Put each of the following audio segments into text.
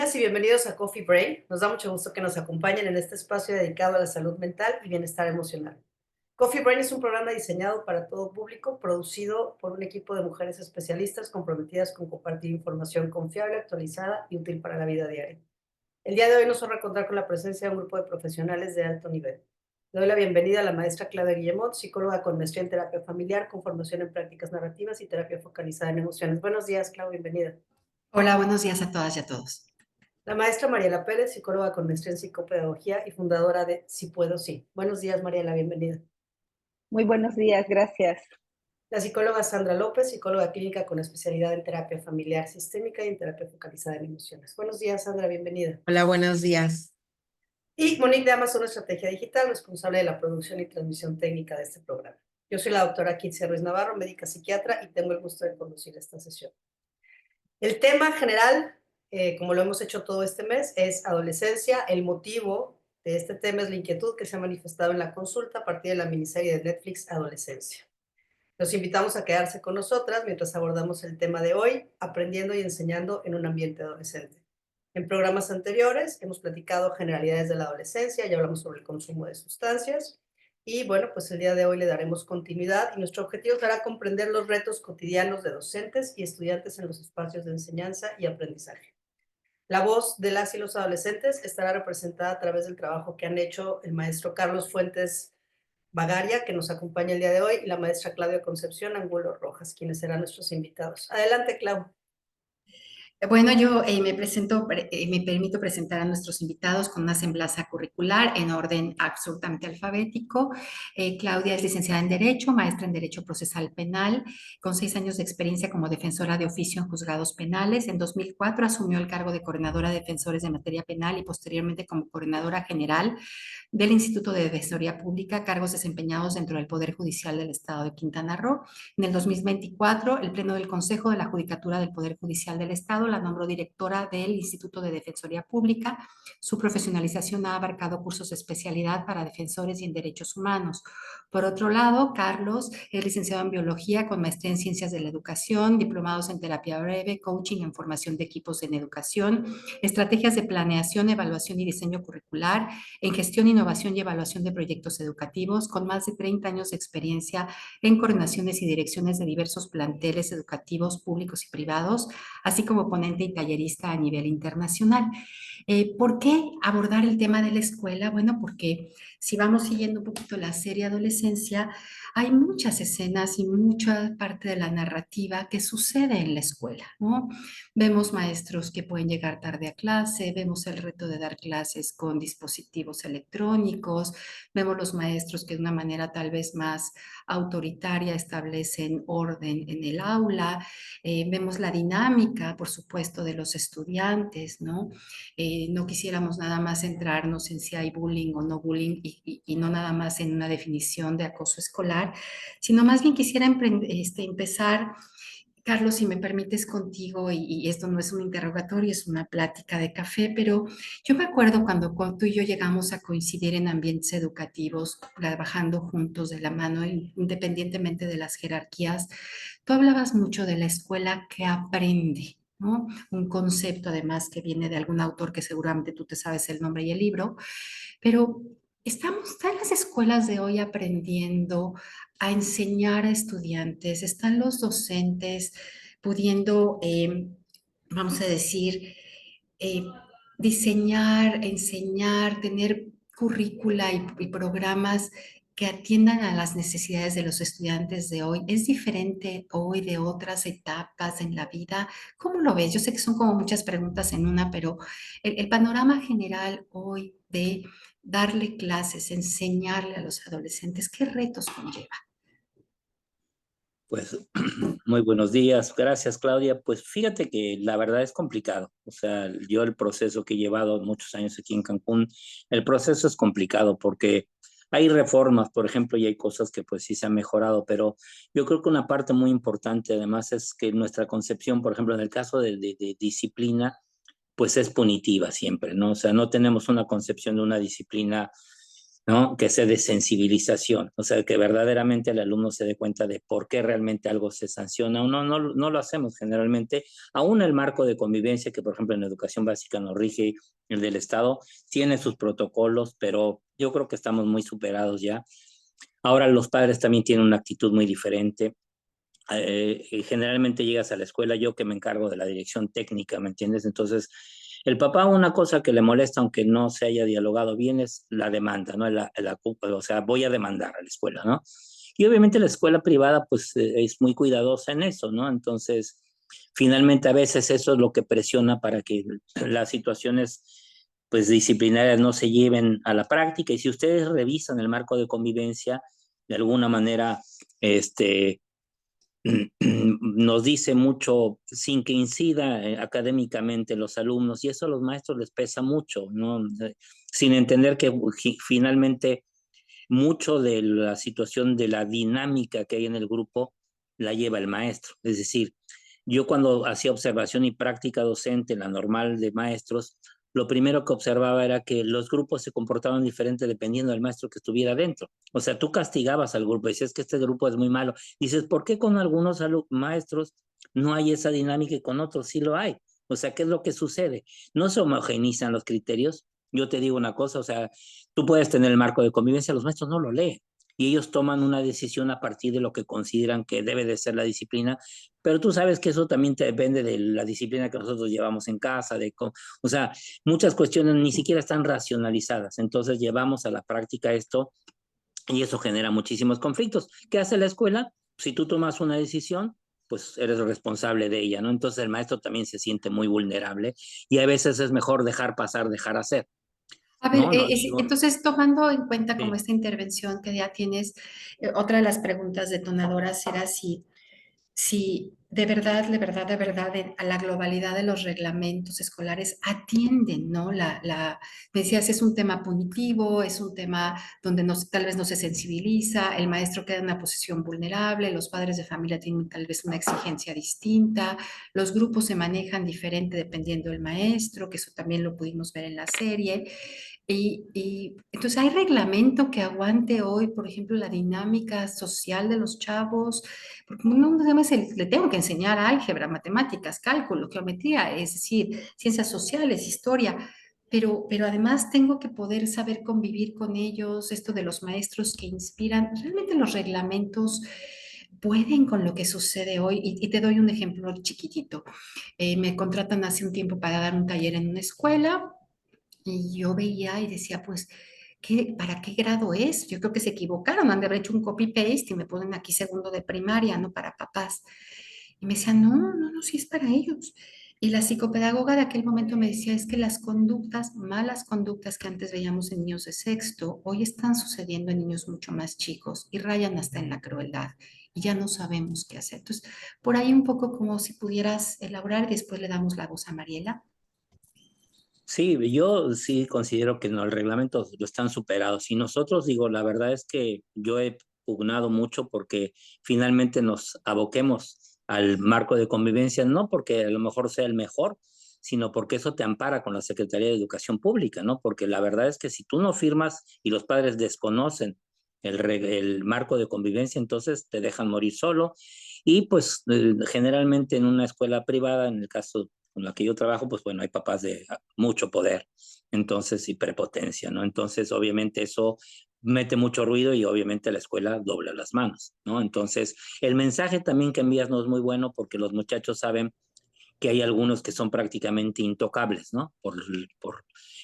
Bienvenidas y bienvenidos a Coffee Brain. Nos da mucho gusto que nos acompañen en este espacio dedicado a la salud mental y bienestar emocional. Coffee Brain es un programa diseñado para todo público, producido por un equipo de mujeres especialistas comprometidas con compartir información confiable, actualizada y útil para la vida diaria. El día de hoy nos honra contar con la presencia de un grupo de profesionales de alto nivel. Le doy la bienvenida a la maestra Claudia Guillemot, psicóloga con maestría en terapia familiar, con formación en prácticas narrativas y terapia focalizada en emociones. Buenos días, Claudia, bienvenida. Hola, buenos días a todas y a todos. La maestra Mariela Pérez, psicóloga con maestría en psicopedagogía y fundadora de Si Puedo Sí. Buenos días, Mariela, bienvenida. Muy buenos días, gracias. La psicóloga Sandra López, psicóloga clínica con especialidad en terapia familiar sistémica y en terapia focalizada en emociones. Buenos días, Sandra, bienvenida. Hola, buenos días. Y Monique de Amazon Estrategia Digital, responsable de la producción y transmisión técnica de este programa. Yo soy la doctora Kitsia Ruiz Navarro, médica psiquiatra, y tengo el gusto de conducir esta sesión. El tema general, como lo hemos hecho todo este mes, es adolescencia. El motivo de este tema es la inquietud que se ha manifestado en la consulta a partir de la miniserie de Netflix Adolescencia. Los invitamos a quedarse con nosotras mientras abordamos el tema de hoy, aprendiendo y enseñando en un ambiente adolescente. En programas anteriores hemos platicado generalidades de la adolescencia, ya hablamos sobre el consumo de sustancias y bueno, pues el día de hoy le daremos continuidad y nuestro objetivo será comprender los retos cotidianos de docentes y estudiantes en los espacios de enseñanza y aprendizaje. La voz de las y los adolescentes estará representada a través del trabajo que han hecho el maestro Carlos Fuentes Bagaria, que nos acompaña el día de hoy, y la maestra Claudia Concepción Angulo Rojas, quienes serán nuestros invitados. Adelante, Clau. Bueno, yo me permito presentar a nuestros invitados con una semblanza curricular en orden absolutamente alfabético. Claudia es licenciada en Derecho, maestra en Derecho Procesal Penal, con 6 años de experiencia como defensora de oficio en juzgados penales. En 2004 asumió el cargo de coordinadora de defensores de materia penal y posteriormente como coordinadora general del Instituto de Defensoría Pública, cargos desempeñados dentro del Poder Judicial del Estado de Quintana Roo. En el 2024, el Pleno del Consejo de la Judicatura del Poder Judicial del Estado la nombró directora del Instituto de Defensoría Pública. Su profesionalización ha abarcado cursos de especialidad para defensores y en derechos humanos. Por otro lado, Carlos es licenciado en Biología con maestría en Ciencias de la Educación, diplomados en Terapia Breve, Coaching en Formación de Equipos en Educación, Estrategias de Planeación, Evaluación y Diseño Curricular, en Gestión, Innovación y Evaluación de Proyectos Educativos, con más de 30 años de experiencia en coordinaciones y direcciones de diversos planteles educativos públicos y privados, así como ponente y tallerista a nivel internacional. ¿Por qué abordar el tema de la escuela? Bueno, porque si vamos siguiendo un poquito la serie Adolescencia, hay muchas escenas y mucha parte de la narrativa que sucede en la escuela, ¿no? Vemos maestros que pueden llegar tarde a clase, vemos el reto de dar clases con dispositivos electrónicos, vemos los maestros que de una manera tal vez más autoritaria establecen orden en el aula, vemos la dinámica, por supuesto, de los estudiantes, ¿no? No quisiéramos nada más centrarnos en si hay bullying o no bullying y no nada más en una definición de acoso escolar, sino más bien quisiera empezar, Carlos, si me permites contigo, y esto no es un interrogatorio, es una plática de café, pero yo me acuerdo cuando tú y yo llegamos a coincidir en ambientes educativos, trabajando juntos de la mano, independientemente de las jerarquías, tú hablabas mucho de la escuela que aprende, ¿no? Un concepto además que viene de algún autor que seguramente tú te sabes el nombre y el libro, pero están las escuelas de hoy aprendiendo a enseñar a estudiantes, están los docentes pudiendo, vamos a decir, eh, diseñar, enseñar, tener currícula y programas que atiendan a las necesidades de los estudiantes de hoy. ¿Es diferente hoy de otras etapas en la vida? ¿Cómo lo ves? Yo sé que son como muchas preguntas en una, pero el panorama general hoy de darle clases, enseñarle a los adolescentes, ¿qué retos conlleva? Pues muy buenos días, gracias Claudia. Pues fíjate que la verdad es complicado. O sea, yo el proceso que he llevado muchos años aquí en Cancún, el proceso es complicado porque hay reformas, por ejemplo, y hay cosas que pues sí se han mejorado, pero yo creo que una parte muy importante además es que nuestra concepción, por ejemplo, en el caso de disciplina, pues es punitiva siempre, ¿no? O sea, no tenemos una concepción de una disciplina ¿no? Que sea de sensibilización, o sea, que verdaderamente el alumno se dé cuenta de por qué realmente algo se sanciona o no, no lo hacemos generalmente. Aún el marco de convivencia, que por ejemplo en educación básica nos rige el del Estado, tiene sus protocolos, pero yo creo que estamos muy superados ya. Ahora los padres también tienen una actitud muy diferente. Generalmente llegas a la escuela, yo que me encargo de la dirección técnica, ¿me entiendes? Entonces, el papá una cosa que le molesta, aunque no se haya dialogado bien, es la demanda, ¿no? O sea, voy a demandar a la escuela, ¿no? Y obviamente la escuela privada, pues, es muy cuidadosa en eso, ¿no? Entonces, finalmente a veces eso es lo que presiona para que las situaciones, pues, disciplinarias no se lleven a la práctica. Y si ustedes revisan el marco de convivencia, de alguna manera, nos dice mucho sin que incida académicamente los alumnos y eso a los maestros les pesa mucho, ¿no? Sin entender que finalmente mucho de la situación de la dinámica que hay en el grupo la lleva el maestro. Es decir, yo cuando hacía observación y práctica docente en la normal de maestros, lo primero que observaba era que los grupos se comportaban diferente dependiendo del maestro que estuviera dentro. O sea, tú castigabas al grupo, decías que este grupo es muy malo. Dices, ¿por qué con algunos maestros no hay esa dinámica y con otros sí lo hay? O sea, ¿qué es lo que sucede? No se homogenizan los criterios. Yo te digo una cosa, o sea, tú puedes tener el marco de convivencia, los maestros no lo leen y ellos toman una decisión a partir de lo que consideran que debe de ser la disciplina, pero tú sabes que eso también te depende de la disciplina que nosotros llevamos en casa, o sea, muchas cuestiones ni siquiera están racionalizadas, entonces llevamos a la práctica esto y eso genera muchísimos conflictos. ¿Qué hace la escuela? Si tú tomas una decisión, pues eres responsable de ella, ¿no? Entonces el maestro también se siente muy vulnerable y a veces es mejor dejar pasar, dejar hacer. A ver, No, no, entonces tomando en cuenta como sí. esta intervención que ya tienes, otra de las preguntas detonadoras era si de verdad, a la globalidad de los reglamentos escolares atienden, ¿no? Me decías, es un tema punitivo, es un tema donde tal vez no se sensibiliza, el maestro queda en una posición vulnerable, los padres de familia tienen tal vez una exigencia distinta, los grupos se manejan diferente dependiendo del maestro, que eso también lo pudimos ver en la serie. Y entonces, ¿hay reglamento que aguante hoy, por ejemplo, la dinámica social de los chavos? Porque uno además le tengo que enseñar álgebra, matemáticas, cálculo, geometría, es decir, ciencias sociales, historia, pero además tengo que poder saber convivir con ellos, esto de los maestros que inspiran. Realmente los reglamentos pueden con lo que sucede hoy. Y te doy un ejemplo chiquitito. Me contratan hace un tiempo para dar un taller en una escuela. Y yo veía y decía, pues, ¿para qué grado es? Yo creo que se equivocaron, han de haber hecho un copy-paste y me ponen aquí segundo de primaria, no para papás. Y me decían, no, sí es para ellos. Y la psicopedagoga de aquel momento me decía, es que las conductas, malas conductas que antes veíamos en niños de sexto, hoy están sucediendo en niños mucho más chicos y rayan hasta en la crueldad. Y ya no sabemos qué hacer. Entonces, por ahí un poco como si pudieras elaborar y después le damos la voz a Mariela. Sí, yo sí considero que no, el reglamento lo están superados. Y nosotros, digo, la verdad es que yo he pugnado mucho porque finalmente nos aboquemos al marco de convivencia, no porque a lo mejor sea el mejor, sino porque eso te ampara con la Secretaría de Educación Pública, ¿no? Porque la verdad es que si tú no firmas y los padres desconocen el marco de convivencia, entonces te dejan morir solo. Y pues generalmente en una escuela privada, en el caso con la que yo trabajo, pues bueno, hay papás de mucho poder, entonces, y prepotencia, ¿no? Entonces, obviamente eso mete mucho ruido y obviamente la escuela dobla las manos, ¿no? Entonces, el mensaje también que envías no es muy bueno porque los muchachos saben que hay algunos que son prácticamente intocables, ¿no?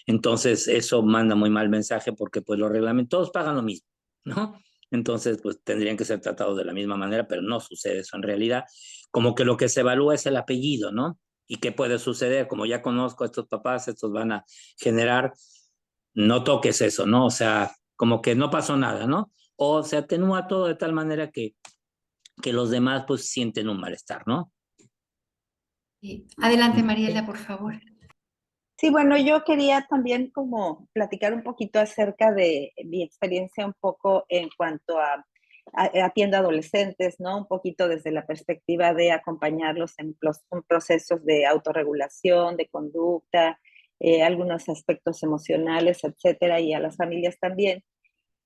Entonces, eso manda muy mal mensaje porque pues los reglamentos, todos pagan lo mismo, ¿no? Entonces, pues tendrían que ser tratados de la misma manera, pero no sucede eso en realidad. Como que lo que se evalúa es el apellido, ¿no? ¿Y qué puede suceder? Como ya conozco a estos papás, estos van a generar, no toques eso, ¿no? O sea, como que no pasó nada, ¿no? O se atenúa todo de tal manera que los demás pues sienten un malestar, ¿no? Adelante, Mariela, por favor. Sí, bueno, yo quería también como platicar un poquito acerca de mi experiencia un poco en cuanto atiendo adolescentes, ¿no? Un poquito desde la perspectiva de acompañarlos en procesos de autorregulación, de conducta, algunos aspectos emocionales, etcétera, y a las familias también.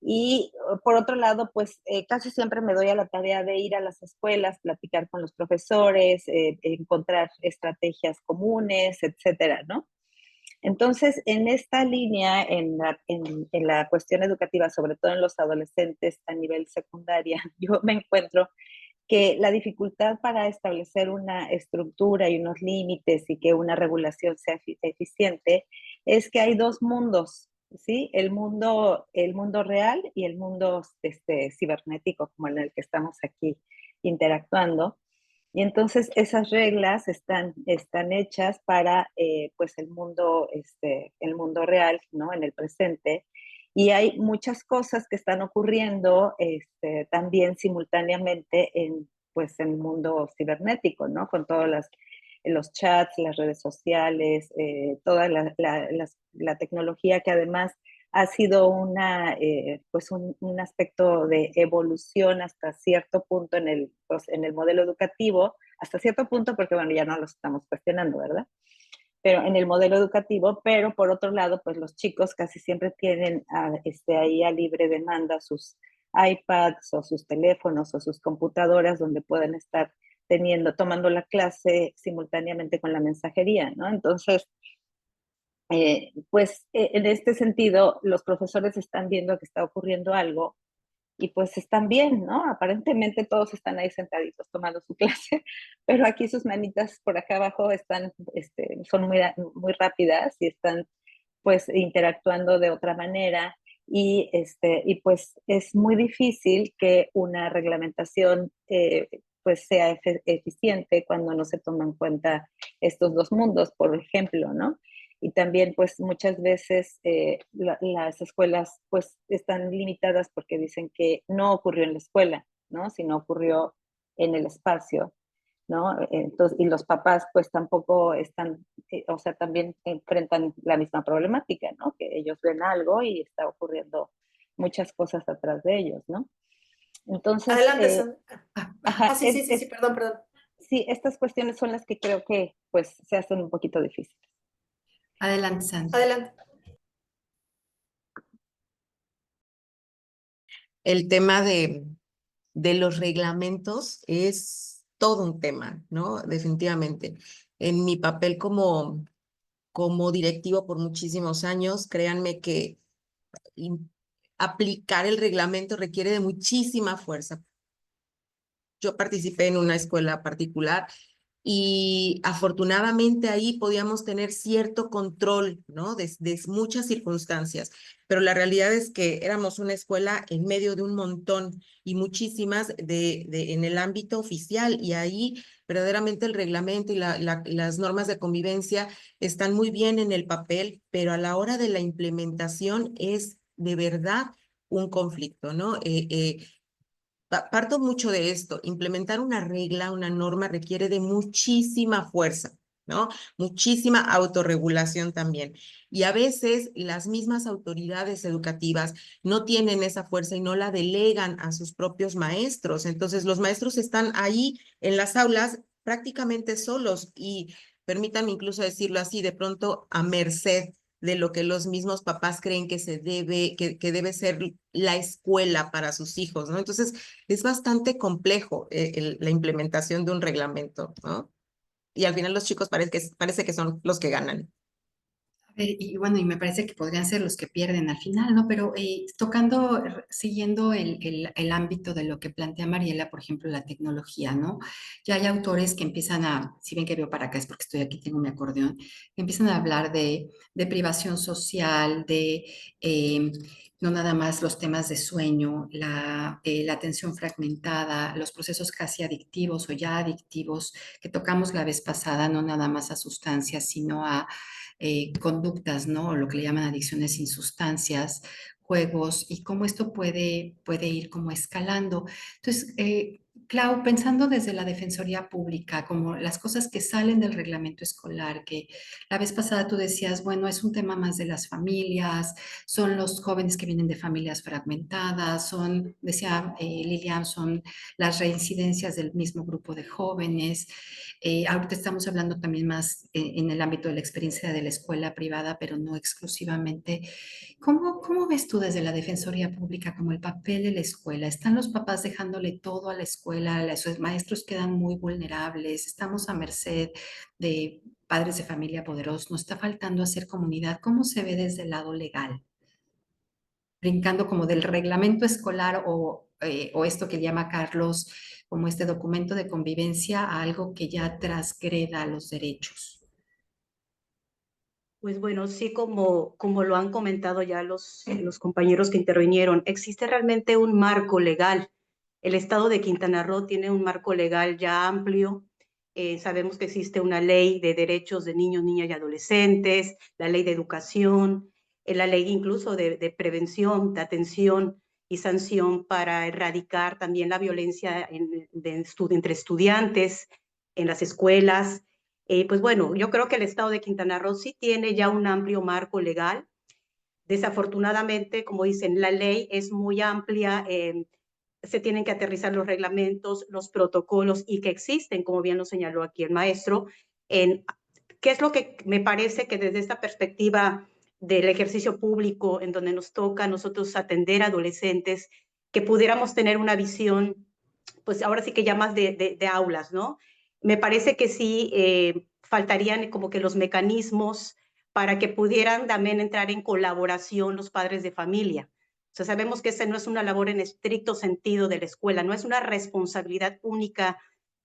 Y por otro lado, pues casi siempre me doy a la tarea de ir a las escuelas, platicar con los profesores, encontrar estrategias comunes, etcétera, ¿no? Entonces, en esta línea, en la cuestión educativa, sobre todo en los adolescentes a nivel secundaria, yo me encuentro que la dificultad para establecer una estructura y unos límites y que una regulación sea eficiente es que hay dos mundos, ¿sí? El mundo real y el mundo cibernético, como en el que estamos aquí interactuando. Y entonces esas reglas están hechas para pues el mundo real, ¿no? En el presente. Y hay muchas cosas que están ocurriendo también simultáneamente pues, en el mundo cibernético, ¿no? Con todos los chats, las redes sociales, toda la tecnología que además ha sido pues un aspecto de evolución hasta cierto punto pues, en el modelo educativo, hasta cierto punto porque, bueno, ya no lo estamos cuestionando, ¿verdad? Pero en el modelo educativo, pero por otro lado, pues los chicos casi siempre tienen ahí a libre demanda sus iPads o sus teléfonos o sus computadoras donde pueden estar tomando la clase simultáneamente con la mensajería, ¿no? Entonces, pues en este sentido, los profesores están viendo que está ocurriendo algo y pues están bien, ¿no? Aparentemente todos están ahí sentaditos tomando su clase, pero aquí sus manitas por acá abajo son muy rápidas y están pues interactuando de otra manera y pues es muy difícil que una reglamentación pues sea eficiente cuando no se toman en cuenta estos dos mundos, por ejemplo, ¿no? Y también pues muchas veces las escuelas pues están limitadas porque dicen que no ocurrió en la escuela, ¿no? Sino ocurrió en el espacio, ¿no? Entonces, y los papás pues tampoco están, o sea, también enfrentan la misma problemática, ¿no? Que ellos ven algo y está ocurriendo muchas cosas atrás de ellos, ¿no? Entonces, Adelante, Sandra. ajá, Sí, sí, sí, sí, perdón, perdón. sí, estas cuestiones son las que creo que pues se hacen un poquito difíciles. Adelante, Sandra. Adelante. El tema de los reglamentos es todo un tema, ¿no? Definitivamente. En mi papel como directivo por muchísimos años, créanme que aplicar el reglamento requiere de muchísima fuerza. Yo participé en una escuela particular y afortunadamente ahí podíamos tener cierto control, ¿no? De muchas circunstancias, pero la realidad es que éramos una escuela en medio de un montón y muchísimas en el ámbito oficial y ahí verdaderamente el reglamento y las normas de convivencia están muy bien en el papel, pero a la hora de la implementación es de verdad un conflicto, ¿no? Parto mucho de esto. Implementar una regla, una norma requiere de muchísima fuerza, ¿no? Muchísima autorregulación también. Y a veces las mismas autoridades educativas no tienen esa fuerza y no la delegan a sus propios maestros. Entonces, los maestros están ahí en las aulas prácticamente solos y permítanme incluso decirlo así, de pronto a merced de lo que los mismos papás creen que que debe ser la escuela para sus hijos, ¿no? Entonces, es bastante complejo la implementación de un reglamento, ¿no? Y al final los chicos parece que son los que ganan. Y bueno, y me parece que podrían ser los que pierden al final, ¿no? Pero siguiendo el ámbito de lo que plantea Mariela, por ejemplo, la tecnología, ¿no? Ya hay autores que empiezan si ven que veo para acá es porque estoy aquí, tengo mi acordeón, que empiezan a hablar de privación social, no nada más los temas de sueño, la atención fragmentada, los procesos casi adictivos o ya adictivos que tocamos la vez pasada, no nada más a sustancias, sino a conductas, ¿no? Lo que le llaman adicciones sin sustancias, juegos, y cómo esto puede ir como escalando. Entonces, Clau, pensando desde la Defensoría Pública, como las cosas que salen del reglamento escolar, que la vez pasada tú decías, bueno, es un tema más de las familias, son los jóvenes que vienen de familias fragmentadas, son, decía Lilian, son las reincidencias del mismo grupo de jóvenes. Ahorita estamos hablando también más en el ámbito de la experiencia de la escuela privada, pero no exclusivamente. ¿Cómo ves tú desde la Defensoría Pública como el papel de la escuela? ¿Están los papás dejándole todo a la escuela? Los maestros quedan muy vulnerables. Estamos a merced de padres de familia poderosos. Nos está faltando hacer comunidad. ¿Cómo se ve desde el lado legal? Brincando como del reglamento escolar o esto que llama Carlos como este documento de convivencia a algo que ya transgreda los derechos. Pues bueno, sí, como lo han comentado ya los compañeros que intervinieron, existe realmente un marco legal. El Estado de Quintana Roo tiene un marco legal ya amplio. Sabemos que existe una ley de derechos de niños, niñas y adolescentes, la ley de educación, la ley incluso de prevención, de atención y sanción para erradicar también la violencia entre estudiantes en las escuelas. Pues bueno, yo creo que el Estado de Quintana Roo sí tiene ya un amplio marco legal. Desafortunadamente, como dicen, la ley es muy amplia, se tienen que aterrizar los reglamentos, los protocolos y que existen, como bien lo señaló aquí el maestro, ¿qué es lo que me parece que desde esta perspectiva del ejercicio público, en donde nos toca a nosotros atender a adolescentes, que pudiéramos tener una visión, pues ahora sí que ya más de aulas, ¿no? Me parece que sí faltarían como que los mecanismos para que pudieran también entrar en colaboración los padres de familia. O sea, sabemos que esa no es una labor en estricto sentido de la escuela, no es una responsabilidad única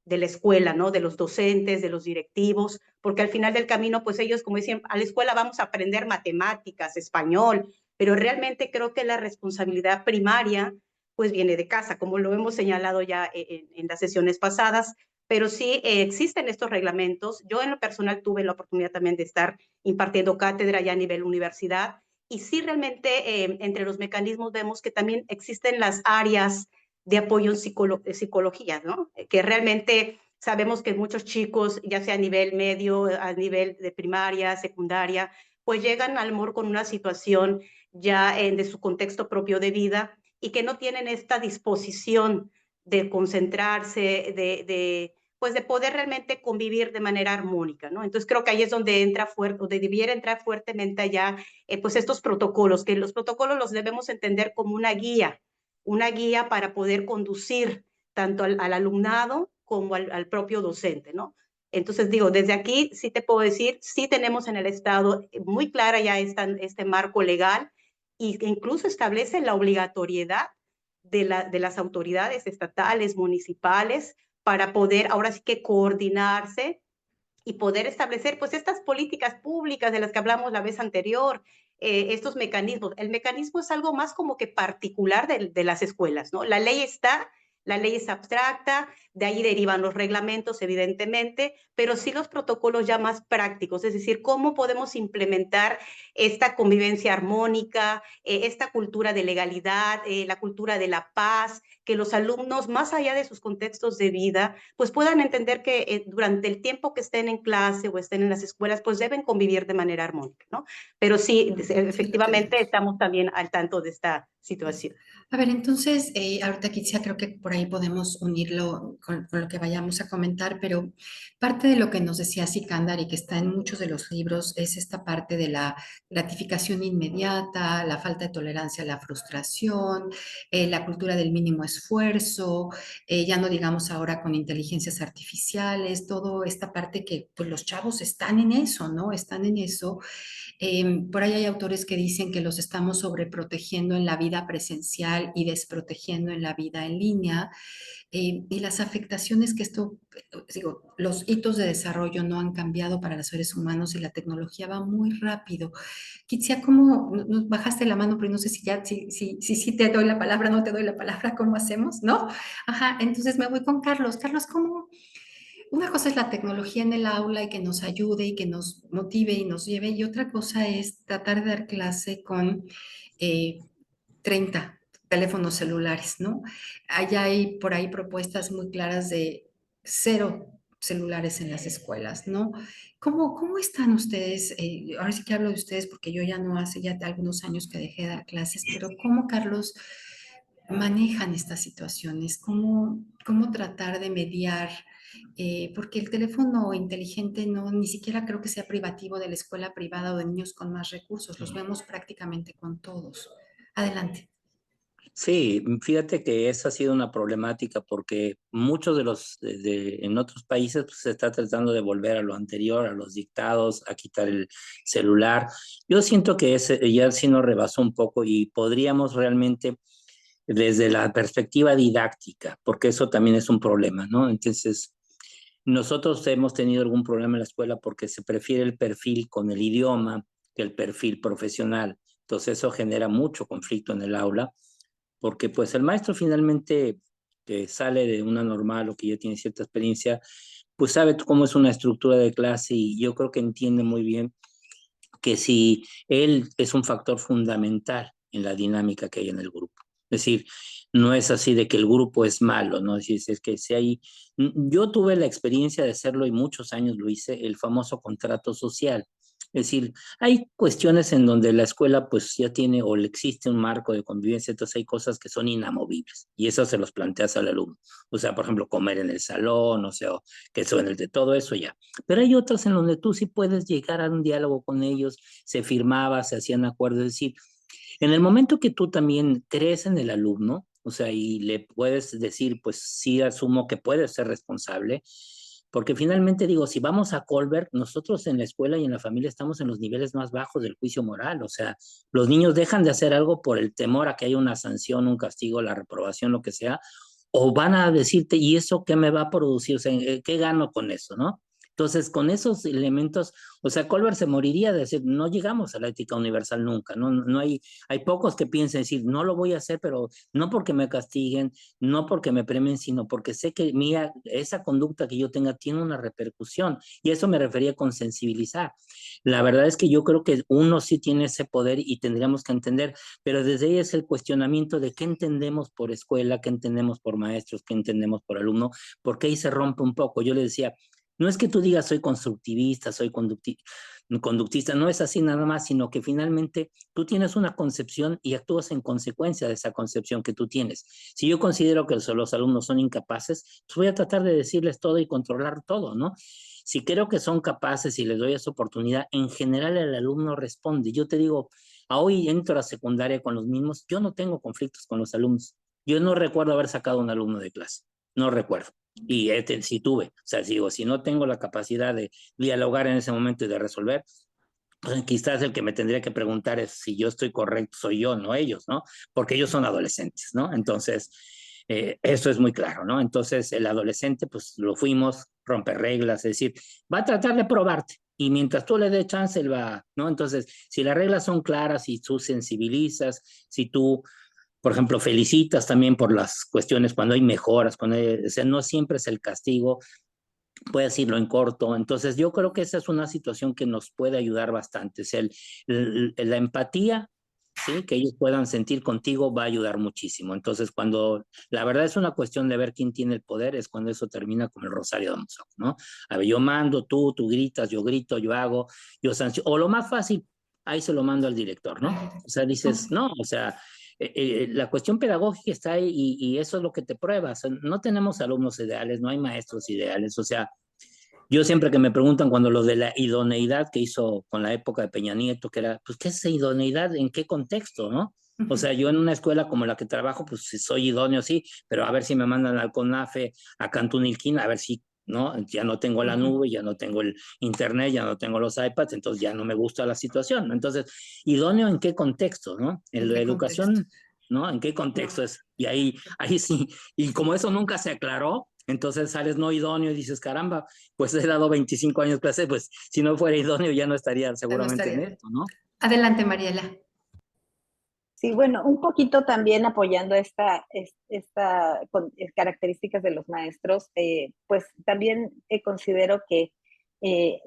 de la escuela, ¿no? De los docentes, de los directivos, porque al final del camino, pues ellos, como dicen, a la escuela vamos a aprender matemáticas, español, pero realmente creo que la responsabilidad primaria pues viene de casa, como lo hemos señalado ya en las sesiones pasadas, pero sí existen estos reglamentos. Yo en lo personal tuve la oportunidad también de estar impartiendo cátedra ya a nivel universidad y sí realmente entre los mecanismos vemos que también existen las áreas de apoyo en psicología, ¿no? Que realmente sabemos que muchos chicos, ya sea a nivel medio, a nivel de primaria, secundaria, pues llegan al amor con una situación ya de su contexto propio de vida y que no tienen esta disposición de concentrarse, pues de poder realmente convivir de manera armónica, ¿no? Entonces creo que ahí es donde entra fuerte, donde debiera entrar fuertemente allá, pues estos protocolos, que los protocolos los debemos entender como una guía para poder conducir tanto al alumnado como al propio docente, ¿no? Entonces digo, desde aquí sí te puedo decir, sí tenemos en el Estado muy clara ya este marco legal e incluso establece la obligatoriedad de las autoridades estatales, municipales, para poder ahora sí que coordinarse y poder establecer pues estas políticas públicas de las que hablamos la vez anterior, estos mecanismos. El mecanismo es algo más como que particular de las escuelas, ¿no? La ley está, la ley es abstracta, de ahí derivan los reglamentos, evidentemente, pero sí los protocolos ya más prácticos, es decir, cómo podemos implementar esta convivencia armónica, esta cultura de legalidad, la cultura de la paz, que los alumnos, más allá de sus contextos de vida, pues puedan entender que durante el tiempo que estén en clase o estén en las escuelas, pues deben convivir de manera armónica, ¿no? Pero sí, efectivamente estamos también al tanto de esta situación. A ver, entonces, ahorita quizá creo que por ahí podemos unirlo con lo que vayamos a comentar, pero parte de lo que nos decía Sikandar y que está en muchos de los libros es esta parte de la gratificación inmediata, la falta de tolerancia a la frustración, la cultura del mínimo esfuerzo, ya no digamos ahora con inteligencias artificiales, toda esta parte que pues los chavos están en eso, ¿no? Están en eso. Por ahí hay autores que dicen que los estamos sobreprotegiendo en la vida presencial y desprotegiendo en la vida en línea. Y las afectaciones que esto, digo, los hitos de desarrollo no han cambiado para los seres humanos y la tecnología va muy rápido. Kitsia, ¿cómo nos bajaste la mano? Pero no sé si ya, si te doy la palabra, no te doy la palabra, ¿cómo hacemos? ¿No? Ajá, entonces me voy con Carlos. Carlos, ¿cómo? Una cosa es la tecnología en el aula y que nos ayude y que nos motive y nos lleve, y otra cosa es tratar de dar clase con 30, teléfonos celulares, ¿no? Allá hay por ahí propuestas muy claras de 0 celulares en las escuelas, ¿no? ¿Cómo están ustedes? Ahora sí que hablo de ustedes porque yo ya no hace ya algunos años que dejé de dar clases, pero ¿cómo, Carlos, manejan estas situaciones? ¿Cómo tratar de mediar? Porque el teléfono inteligente no, ni siquiera creo que sea privativo de la escuela privada o de niños con más recursos, los vemos prácticamente con todos. Adelante. Sí, fíjate que esa ha sido una problemática porque muchos de en otros países pues, se está tratando de volver a lo anterior, a los dictados, a quitar el celular. Yo siento que ese ya sí nos rebasó un poco y podríamos realmente, desde la perspectiva didáctica, porque eso también es un problema, ¿no? Entonces, nosotros hemos tenido algún problema en la escuela porque se prefiere el perfil con el idioma que el perfil profesional. Entonces, eso genera mucho conflicto en el aula porque pues el maestro finalmente que sale de una normal o que ya tiene cierta experiencia, pues sabe cómo es una estructura de clase y yo creo que entiende muy bien que si él es un factor fundamental en la dinámica que hay en el grupo. Es decir, no es así de que el grupo es malo, ¿no? Es que si hay... Yo tuve la experiencia de hacerlo y muchos años lo hice, el famoso contrato social. Es decir, hay cuestiones en donde la escuela pues ya tiene o le existe un marco de convivencia, entonces hay cosas que son inamovibles y eso se los planteas al alumno. O sea, por ejemplo, comer en el salón, o sea, que suene de todo eso ya. Pero hay otras en donde tú sí puedes llegar a un diálogo con ellos, se firmaba, se hacían acuerdos, es decir, en el momento que tú también crees en el alumno, o sea, y le puedes decir, pues sí, asumo que puedes ser responsable, porque finalmente digo, si vamos a Colbert, nosotros en la escuela y en la familia estamos en los niveles más bajos del juicio moral, o sea, los niños dejan de hacer algo por el temor a que haya una sanción, un castigo, la reprobación, lo que sea, o van a decirte, ¿y eso qué me va a producir? O sea, ¿qué gano con eso, no? Entonces, con esos elementos, o sea, Colbert se moriría de decir, no llegamos a la ética universal nunca, no hay pocos que piensen decir, no lo voy a hacer, pero no porque me castiguen, no porque me premien, sino porque sé que, mira, esa conducta que yo tenga tiene una repercusión, y eso me refería con sensibilizar. La verdad es que yo creo que uno sí tiene ese poder y tendríamos que entender, pero desde ahí es el cuestionamiento de qué entendemos por escuela, qué entendemos por maestros, qué entendemos por alumno, porque ahí se rompe un poco. Yo le decía, no es que tú digas soy constructivista, soy conductista, no es así nada más, sino que finalmente tú tienes una concepción y actúas en consecuencia de esa concepción que tú tienes. Si yo considero que los alumnos son incapaces, pues voy a tratar de decirles todo y controlar todo, ¿no? Si creo que son capaces y les doy esa oportunidad, en general el alumno responde. Yo te digo, hoy entro a secundaria con los mismos, yo no tengo conflictos con los alumnos. Yo no recuerdo haber sacado un alumno de clase, no recuerdo. Y sí tuve, o sea, digo, si no tengo la capacidad de dialogar en ese momento y de resolver, pues quizás el que me tendría que preguntar es si yo estoy correcto, soy yo, no ellos, ¿no? Porque ellos son adolescentes, ¿no? Entonces, eso es muy claro, ¿no? Entonces, el adolescente, pues lo fuimos, romper reglas, es decir, va a tratar de probarte. Y mientras tú le des chance, él va, ¿no? Entonces, si las reglas son claras, si tú sensibilizas, si tú por ejemplo, felicitas también por las cuestiones cuando hay mejoras, o sea, no siempre es el castigo, puedes decirlo en corto. Entonces, yo creo que esa es una situación que nos puede ayudar bastante. O sea, la empatía, ¿sí? Que ellos puedan sentir contigo va a ayudar muchísimo. Entonces, cuando la verdad es una cuestión de ver quién tiene el poder, es cuando eso termina como el Rosario de Monzón, ¿no? A ver, yo mando, tú gritas, yo grito, yo hago, yo sanciono. O lo más fácil, ahí se lo mando al director, ¿no? O sea, dices, no, o sea, la cuestión pedagógica está ahí y eso es lo que te prueba. O sea, no tenemos alumnos ideales, no hay maestros ideales. O sea, yo siempre que me preguntan cuando lo de la idoneidad que hizo con la época de Peña Nieto, que era, pues, ¿qué es esa idoneidad? ¿En qué contexto, no? O sea, yo en una escuela como la que trabajo, pues soy idóneo, sí, pero a ver si me mandan al CONAFE, a Cantún-Ilquín, a ver si, ¿no? Ya no tengo la nube, ya no tengo el internet, ya no tengo los iPads, entonces ya no me gusta la situación. Entonces, ¿idóneo en qué contexto, no? En la educación, ¿no? ¿En qué contexto es? Y ahí sí, y como eso nunca se aclaró, entonces sales no idóneo y dices, caramba, pues he dado 25 años clase, pues si no fuera idóneo ya no estaría seguramente en esto, ¿no? Adelante, Mariela. Sí, bueno, un poquito también apoyando esta características de los maestros, pues también considero que,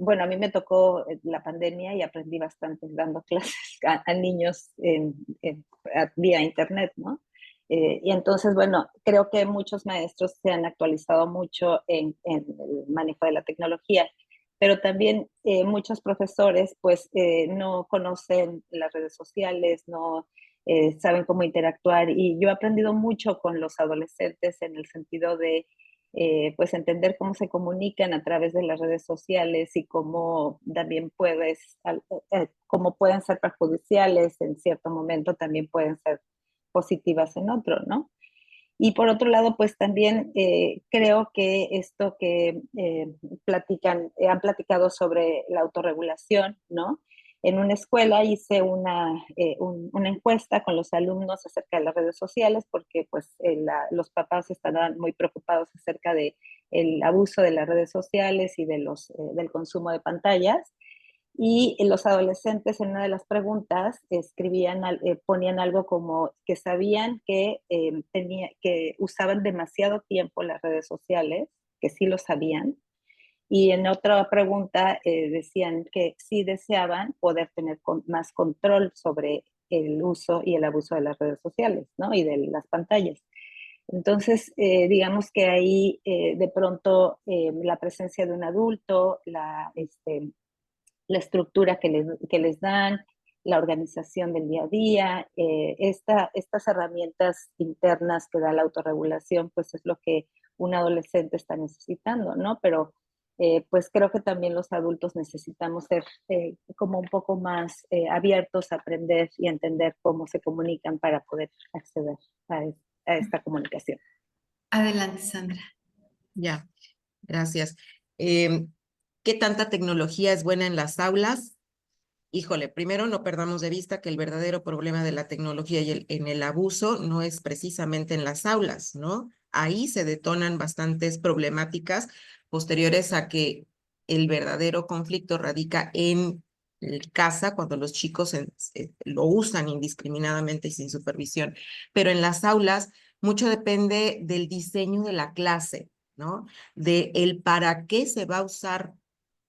bueno, a mí me tocó la pandemia y aprendí bastante dando clases a niños vía internet, ¿no? Y entonces, bueno, creo que muchos maestros se han actualizado mucho en el manejo de la tecnología, pero también muchos profesores pues no conocen las redes sociales, no saben cómo interactuar, y yo he aprendido mucho con los adolescentes en el sentido de pues entender cómo se comunican a través de las redes sociales y cómo también cómo pueden ser perjudiciales en cierto momento, también pueden ser positivas en otro, ¿no? Y por otro lado, pues también creo que esto que han platicado sobre la autorregulación, ¿no? En una escuela hice una encuesta con los alumnos acerca de las redes sociales, porque pues los papás estaban muy preocupados acerca de el abuso de las redes sociales y del consumo de pantallas. Y los adolescentes en una de las preguntas ponían algo como que sabían que usaban demasiado tiempo las redes sociales, que sí lo sabían. Y en otra pregunta decían que sí deseaban poder tener más control sobre el uso y el abuso de las redes sociales, ¿no? Y de las pantallas. Entonces, digamos que ahí de pronto la presencia de un adulto, la estructura que les dan, la organización del día a día, estas herramientas internas que da la autorregulación, pues es lo que un adolescente está necesitando, ¿no? Pero pues creo que también los adultos necesitamos ser como un poco más abiertos a aprender y entender cómo se comunican para poder acceder a esta comunicación. Adelante, Sandra. Ya, gracias. ¿Qué tanta tecnología es buena en las aulas? Híjole, primero no perdamos de vista que el verdadero problema de la tecnología y en el abuso no es precisamente en las aulas, ¿no? Ahí se detonan bastantes problemáticas posteriores a que el verdadero conflicto radica en casa, cuando los chicos lo usan indiscriminadamente y sin supervisión. Pero en las aulas mucho depende del diseño de la clase, ¿no? De el para qué se va a usar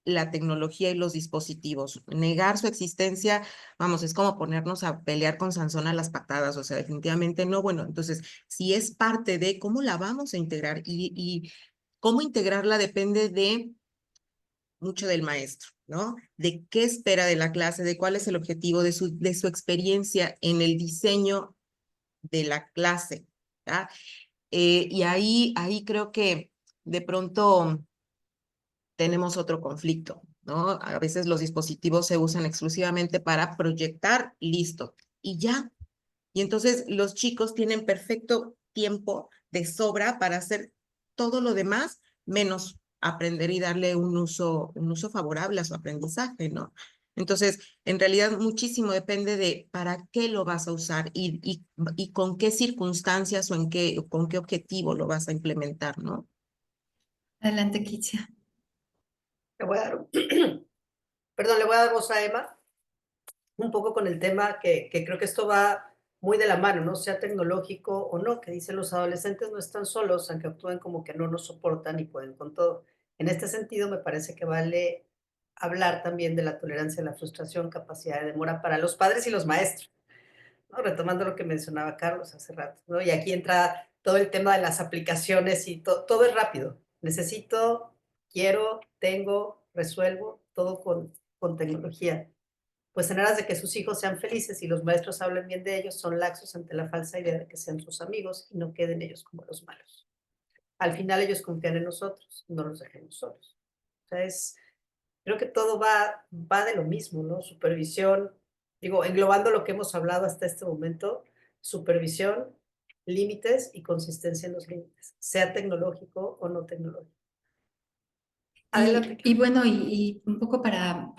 la tecnología y los dispositivos. Negar su existencia, vamos, es como ponernos a pelear con Sansón a las patadas, o sea, definitivamente no. Bueno, entonces, si es parte de cómo la vamos a integrar y cómo integrarla depende de mucho del maestro, ¿no? De qué espera de la clase, de cuál es el objetivo, de su experiencia en el diseño de la clase, ¿verdad? Y ahí creo que de pronto tenemos otro conflicto, ¿no? A veces los dispositivos se usan exclusivamente para proyectar, listo, y ya. Y entonces los chicos tienen perfecto tiempo de sobra para hacer todo lo demás, menos aprender y darle un uso favorable a su aprendizaje, ¿no? Entonces, en realidad muchísimo depende de para qué lo vas a usar y con qué circunstancias o con qué objetivo lo vas a implementar, ¿no? Adelante, Kitsia. Le voy a dar, perdón, le voy a dar voz a Emma un poco con el tema que creo que esto va muy de la mano, ¿no? Sea tecnológico o no, que dicen los adolescentes no están solos, aunque actúen como que no nos soportan y pueden con todo. En este sentido, me parece que vale hablar también de la tolerancia a la frustración, capacidad de demora para los padres y los maestros, ¿no? Retomando lo que mencionaba Carlos hace rato, ¿no? Y aquí entra todo el tema de las aplicaciones y todo es rápido. Necesito, quiero, tengo, resuelvo, todo con tecnología. Pues en aras de que sus hijos sean felices y los maestros hablen bien de ellos, son laxos ante la falsa idea de que sean sus amigos y no queden ellos como los malos. Al final ellos confían en nosotros, no los dejemos solos. O sea, creo que todo va de lo mismo, ¿no? Supervisión, digo, englobando lo que hemos hablado hasta este momento, supervisión, límites y consistencia en los límites, sea tecnológico o no tecnológico. Adelante. Y bueno, y un poco para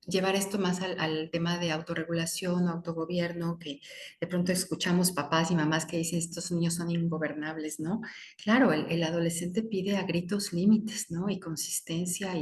llevar esto más al tema de autorregulación o autogobierno, que de pronto escuchamos papás y mamás que dicen estos niños son ingobernables, ¿no? Claro, el adolescente pide a gritos límites, ¿no? Y consistencia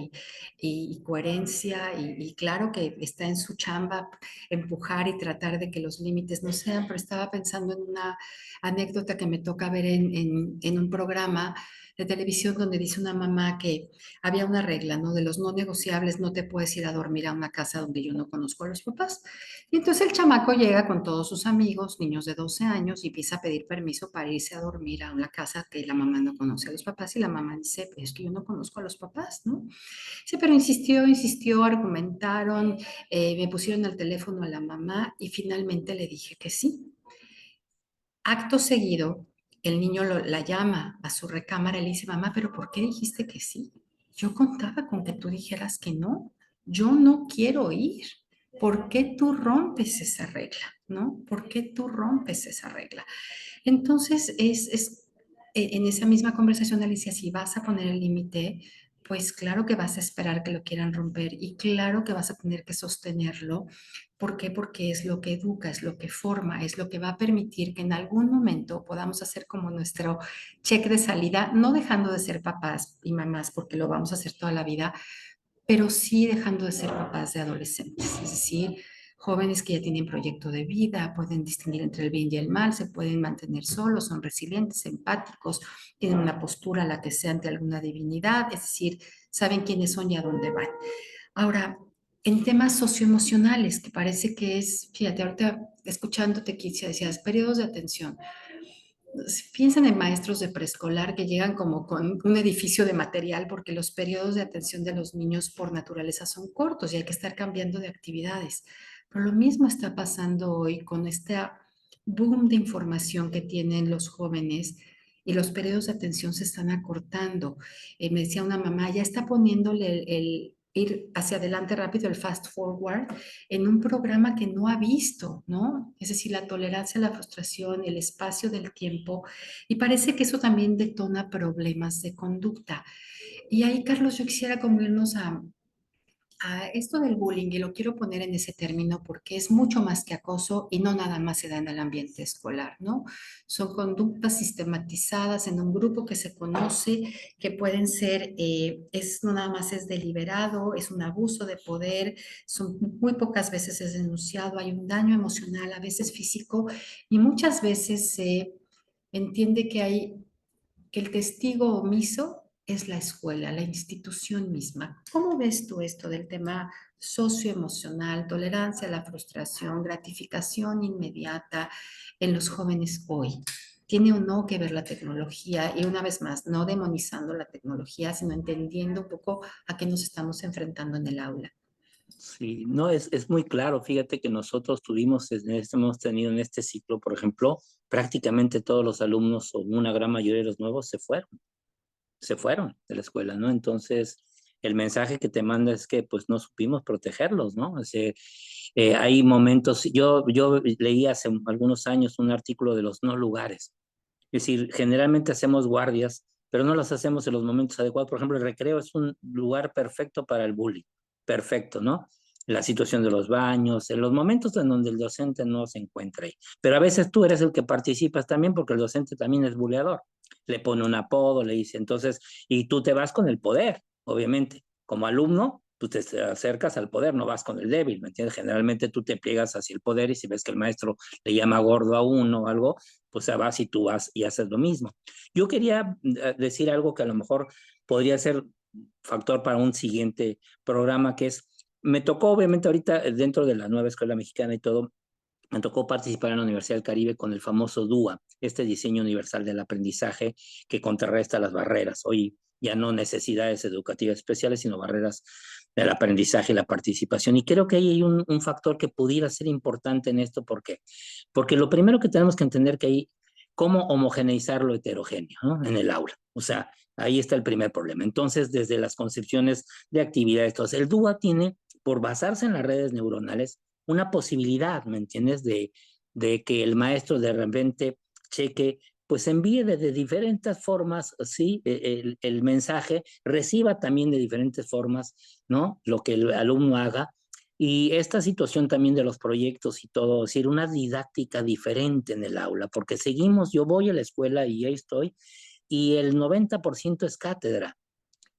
y coherencia y claro que está en su chamba empujar y tratar de que los límites no sean, pero estaba pensando en una anécdota que me toca ver en un programa de televisión donde dice una mamá que había una regla, ¿no? De los no negociables, no te puedes ir a dormir a una casa donde yo no conozco a los papás. Y entonces el chamaco llega con todos sus amigos, niños de 12 años, y empieza a pedir permiso para irse a dormir a una casa que la mamá no conoce a los papás y la mamá dice, pues es que yo no conozco a los papás, ¿no? Sí, pero insistió, argumentaron, me pusieron al teléfono a la mamá y finalmente le dije que sí. Acto seguido, el niño la llama a su recámara y le dice, mamá, pero ¿por qué dijiste que sí? Yo contaba con que tú dijeras que no. Yo no quiero ir. ¿Por qué tú rompes esa regla? ¿No? ¿Por qué tú rompes esa regla? Entonces, en esa misma conversación, Alicia, si vas a poner el límite, pues claro que vas a esperar que lo quieran romper y claro que vas a tener que sostenerlo. ¿Por qué? Porque es lo que educa, es lo que forma, es lo que va a permitir que en algún momento podamos hacer como nuestro check de salida, no dejando de ser papás y mamás, porque lo vamos a hacer toda la vida, pero sí dejando de ser papás de adolescentes, es decir, jóvenes que ya tienen proyecto de vida, pueden distinguir entre el bien y el mal, se pueden mantener solos, son resilientes, empáticos, tienen una postura la que sea ante alguna divinidad, es decir, saben quiénes son y a dónde van. Ahora, en temas socioemocionales, que parece que es, fíjate, ahorita escuchándote, Kitsia, decías, periodos de atención. Piensan en maestros de preescolar que llegan como con un edificio de material porque los periodos de atención de los niños por naturaleza son cortos y hay que estar cambiando de actividades. Pero lo mismo está pasando hoy con este boom de información que tienen los jóvenes y los periodos de atención se están acortando. Me decía una mamá, ya está poniéndole el ir hacia adelante rápido, el fast forward, en un programa que no ha visto, ¿no? Es decir, la tolerancia a la frustración, el espacio del tiempo, y parece que eso también detona problemas de conducta. Y ahí, Carlos, yo quisiera como irnos a esto del bullying, y lo quiero poner en ese término porque es mucho más que acoso y no nada más se da en el ambiente escolar, ¿no? Son conductas sistematizadas en un grupo que se conoce, que pueden ser, no nada más es deliberado, es un abuso de poder, son muy pocas veces es denunciado, hay un daño emocional, a veces físico, y muchas veces se entiende que el testigo omiso es la escuela, la institución misma. ¿Cómo ves tú esto del tema socioemocional, tolerancia a la frustración, gratificación inmediata en los jóvenes hoy? ¿Tiene o no que ver la tecnología? Y una vez más, no demonizando la tecnología, sino entendiendo un poco a qué nos estamos enfrentando en el aula. Sí, no, es muy claro. Fíjate que nosotros hemos tenido en este ciclo, por ejemplo, prácticamente todos los alumnos o una gran mayoría de los nuevos se fueron de la escuela, ¿no? Entonces, el mensaje que te manda es que pues no supimos protegerlos, ¿no? O sea, hay momentos, yo leí hace algunos años un artículo de los no lugares. Es decir, generalmente hacemos guardias, pero no las hacemos en los momentos adecuados. Por ejemplo, el recreo es un lugar perfecto para el bullying, perfecto, ¿no? La situación de los baños, en los momentos en donde el docente no se encuentra ahí. Pero a veces tú eres el que participas también porque el docente también es buleador. Le pone un apodo, le dice, entonces, y tú te vas con el poder, obviamente. Como alumno, tú te acercas al poder, no vas con el débil, ¿me entiendes? Generalmente tú te pliegas hacia el poder y si ves que el maestro le llama gordo a uno o algo, pues vas y tú vas y haces lo mismo. Yo quería decir algo que a lo mejor podría ser factor para un siguiente programa, que es, me tocó obviamente ahorita dentro de la nueva escuela mexicana y todo, me tocó participar en la Universidad del Caribe con el famoso DUA, este diseño universal del aprendizaje que contrarresta las barreras. Hoy ya no necesidades educativas especiales, sino barreras del aprendizaje y la participación. Y creo que ahí hay un factor que pudiera ser importante en esto. ¿Por qué? Porque lo primero que tenemos que entender que hay cómo homogeneizar lo heterogéneo, ¿no? En el aula. O sea, ahí está el primer problema. Entonces, desde las concepciones de actividades, entonces, el DUA tiene, por basarse en las redes neuronales, una posibilidad, ¿me entiendes? De que el maestro de repente cheque, pues envíe de diferentes formas, ¿sí? El mensaje, reciba también de diferentes formas, ¿no? Lo que el alumno haga. Y esta situación también de los proyectos y todo, es decir, una didáctica diferente en el aula, porque seguimos, yo voy a la escuela y ahí estoy, y el 90% es cátedra.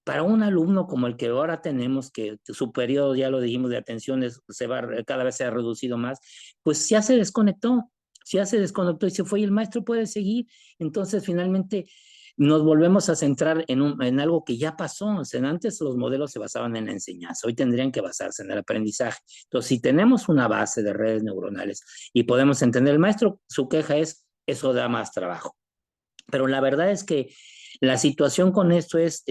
Para un alumno como el que ahora tenemos, que su periodo, ya lo dijimos, de atención cada vez se ha reducido más, pues ya se desconectó y se fue y el maestro puede seguir. Entonces, finalmente, nos volvemos a centrar en algo que ya pasó. O sea, antes los modelos se basaban en la enseñanza, hoy tendrían que basarse en el aprendizaje. Entonces, si tenemos una base de redes neuronales y podemos entender, el maestro, su queja es, eso da más trabajo. Pero la verdad es que la situación con esto es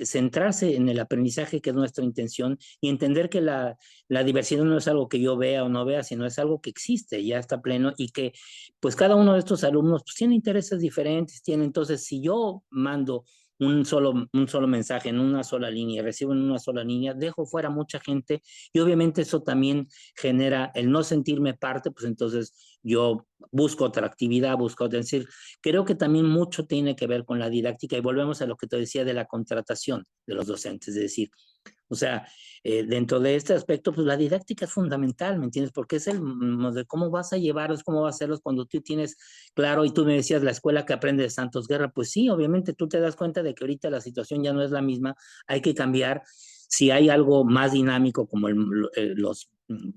centrarse en el aprendizaje, que es nuestra intención, y entender que la diversidad no es algo que yo vea o no vea, sino es algo que existe, ya está pleno, y que pues cada uno de estos alumnos pues, tiene intereses diferentes, entonces si yo mando un solo mensaje en una sola línea, recibo en una sola línea, dejo fuera mucha gente, y obviamente eso también genera el no sentirme parte, pues entonces yo busco otra actividad, busco otra, es decir, creo que también mucho tiene que ver con la didáctica, y volvemos a lo que te decía de la contratación de los docentes, es decir, o sea, dentro de este aspecto, pues la didáctica es fundamental, ¿me entiendes? Porque es el de cómo vas a llevarlos, cómo vas a hacerlos cuando tú tienes claro, y tú me decías, la escuela que aprende de Santos Guerra, pues sí, obviamente tú te das cuenta de que ahorita la situación ya no es la misma, hay que cambiar. Si hay algo más dinámico como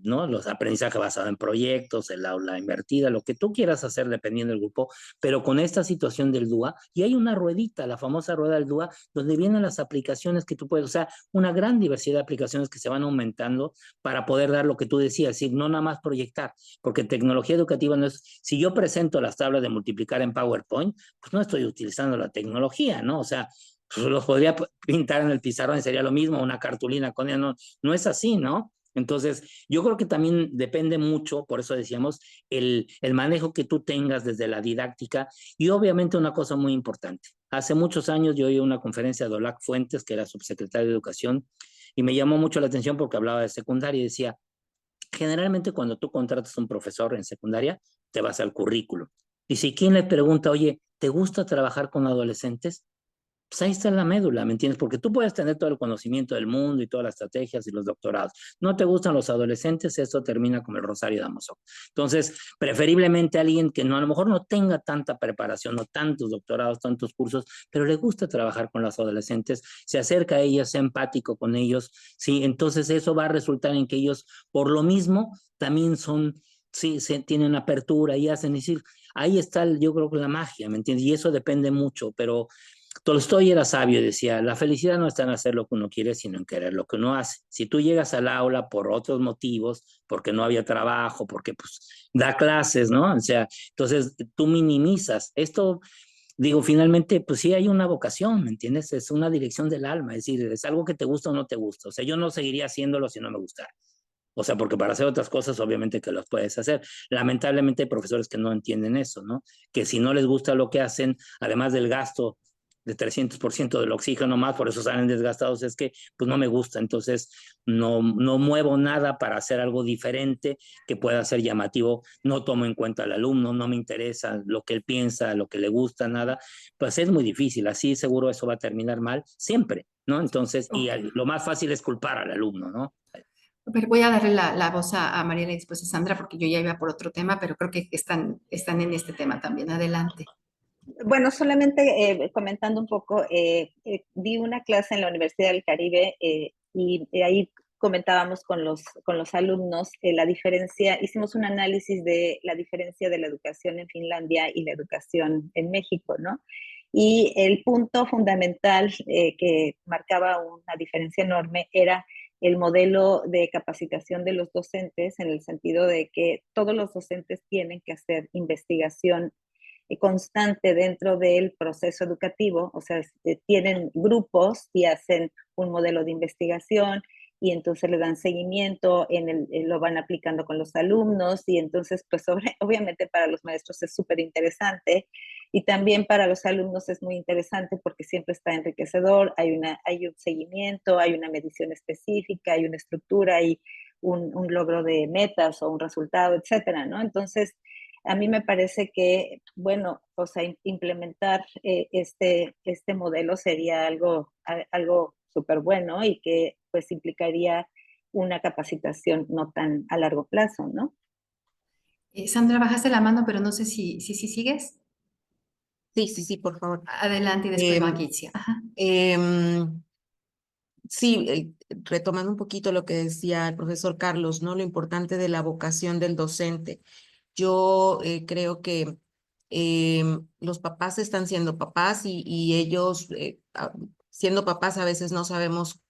¿no? Los aprendizajes basados en proyectos, el aula invertida, lo que tú quieras hacer dependiendo del grupo, pero con esta situación del DUA, y hay una ruedita, la famosa rueda del DUA, donde vienen las aplicaciones que tú puedes, o sea, una gran diversidad de aplicaciones que se van aumentando para poder dar lo que tú decías, es decir, no nada más proyectar, porque tecnología educativa no es, si yo presento las tablas de multiplicar en PowerPoint, pues no estoy utilizando la tecnología, ¿no? O sea, pues los podría pintar en el pizarrón y sería lo mismo, una cartulina con ella, no es así, ¿no? Entonces, yo creo que también depende mucho, por eso decíamos, el manejo que tú tengas desde la didáctica, y obviamente una cosa muy importante. Hace muchos años yo oí una conferencia de Olac Fuentes, que era subsecretario de Educación, y me llamó mucho la atención porque hablaba de secundaria y decía, generalmente cuando tú contratas a un profesor en secundaria, te vas al currículo. Y si quien le pregunta, oye, ¿te gusta trabajar con adolescentes? Pues ahí está la médula, ¿me entiendes? Porque tú puedes tener todo el conocimiento del mundo y todas las estrategias y los doctorados. No te gustan los adolescentes, eso termina como el Rosario de Amazon. Entonces, preferiblemente alguien que no, a lo mejor no tenga tanta preparación, no tantos doctorados, tantos cursos, pero le gusta trabajar con los adolescentes, se acerca a ellos, sea empático con ellos, ¿sí? Entonces eso va a resultar en que ellos, por lo mismo, también son, sí, tienen apertura y hacen, decir, ahí está, yo creo que la magia, ¿me entiendes? Y eso depende mucho, pero Tolstoy era sabio y decía, la felicidad no está en hacer lo que uno quiere, sino en querer lo que uno hace. Si tú llegas al aula por otros motivos, porque no había trabajo, porque pues da clases, ¿no? O sea, entonces tú minimizas. Esto, digo, finalmente, pues sí hay una vocación, ¿me entiendes? Es una dirección del alma, es decir, es algo que te gusta o no te gusta. O sea, yo no seguiría haciéndolo si no me gustara. O sea, porque para hacer otras cosas, obviamente que las puedes hacer. Lamentablemente hay profesores que no entienden eso, ¿no? Que si no les gusta lo que hacen, además del gasto de 300% del oxígeno más, por eso salen desgastados, es que pues no me gusta, entonces no muevo nada para hacer algo diferente que pueda ser llamativo, no tomo en cuenta al alumno, no me interesa lo que él piensa, lo que le gusta, nada, pues es muy difícil, así seguro eso va a terminar mal siempre, ¿no? Entonces, y lo más fácil es culpar al alumno, ¿no? Pero voy a darle la voz a Mariela y después a Sandra, porque yo ya iba por otro tema, pero creo que están en este tema también. Adelante. Bueno, solamente comentando un poco, di una clase en la Universidad del Caribe y ahí comentábamos con los alumnos la diferencia, hicimos un análisis de la diferencia de la educación en Finlandia y la educación en México, ¿no? Y el punto fundamental que marcaba una diferencia enorme era el modelo de capacitación de los docentes, en el sentido de que todos los docentes tienen que hacer investigación constante dentro del proceso educativo, o sea, tienen grupos y hacen un modelo de investigación y entonces le dan seguimiento, lo van aplicando con los alumnos y entonces, pues obviamente para los maestros es súper interesante y también para los alumnos es muy interesante porque siempre está enriquecedor, hay un seguimiento, hay una medición específica, hay una estructura, hay un logro de metas o un resultado, etcétera, ¿no? Entonces, a mí me parece que, bueno, o sea, implementar este modelo sería algo súper bueno y que pues implicaría una capacitación no tan a largo plazo, ¿no? Sandra, bajaste la mano, pero no sé si sigues. Sí, por favor. Adelante y después va Kitsia. Ajá. Sí, retomando un poquito lo que decía el profesor Carlos, ¿no? Lo importante de la vocación del docente. Yo creo que los papás están siendo papás y ellos siendo papás a veces no sabemos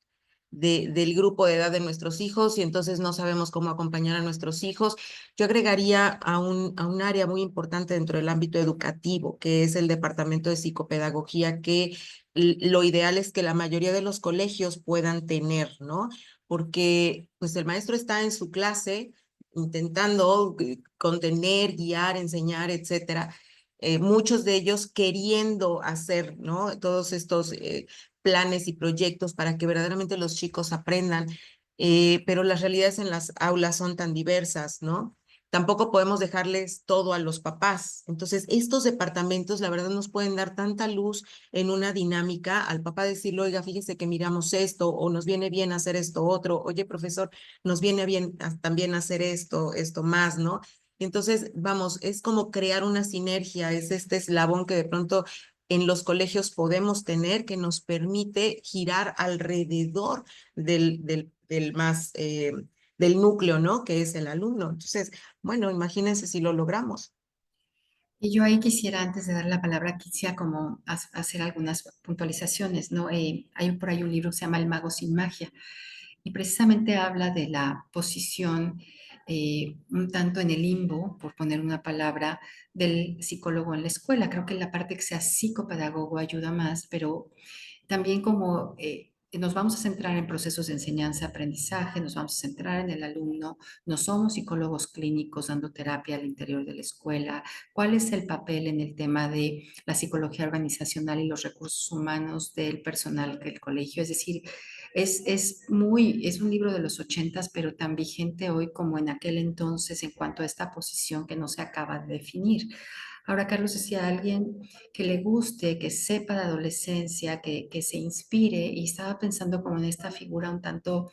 del grupo de edad de nuestros hijos y entonces no sabemos cómo acompañar a nuestros hijos. Yo agregaría a un área muy importante dentro del ámbito educativo, que es el departamento de psicopedagogía, que lo ideal es que la mayoría de los colegios puedan tener, ¿no? Porque pues el maestro está en su clase intentando contener, guiar, enseñar, etcétera. Muchos de ellos queriendo hacer, ¿no? Todos estos planes y proyectos para que verdaderamente los chicos aprendan, pero las realidades en las aulas son tan diversas, ¿no? Tampoco podemos dejarles todo a los papás. Entonces, estos departamentos, la verdad, nos pueden dar tanta luz en una dinámica al papá decirle, oiga, fíjese que miramos esto, o nos viene bien hacer esto otro, oye, profesor, nos viene bien también hacer esto más, ¿no? Entonces, vamos, es como crear una sinergia, es este eslabón que de pronto en los colegios podemos tener que nos permite girar alrededor del más, del núcleo, ¿no? Que es el alumno. Entonces, bueno, imagínense si lo logramos. Y yo ahí quisiera, antes de dar la palabra a Kitsia, como hacer algunas puntualizaciones, ¿no? Hay por ahí un libro que se llama El mago sin magia y precisamente habla de la posición un tanto en el limbo, por poner una palabra, del psicólogo en la escuela. Creo que la parte que sea psicopedagogo ayuda más, pero también como nos vamos a centrar en procesos de enseñanza-aprendizaje, nos vamos a centrar en el alumno, no somos psicólogos clínicos dando terapia al interior de la escuela. ¿Cuál es el papel en el tema de la psicología organizacional y los recursos humanos del personal del colegio? Es decir, es un libro de los 80s, pero tan vigente hoy como en aquel entonces en cuanto a esta posición que no se acaba de definir. Ahora, Carlos decía, alguien que le guste, que sepa de adolescencia, que se inspire, y estaba pensando como en esta figura un tanto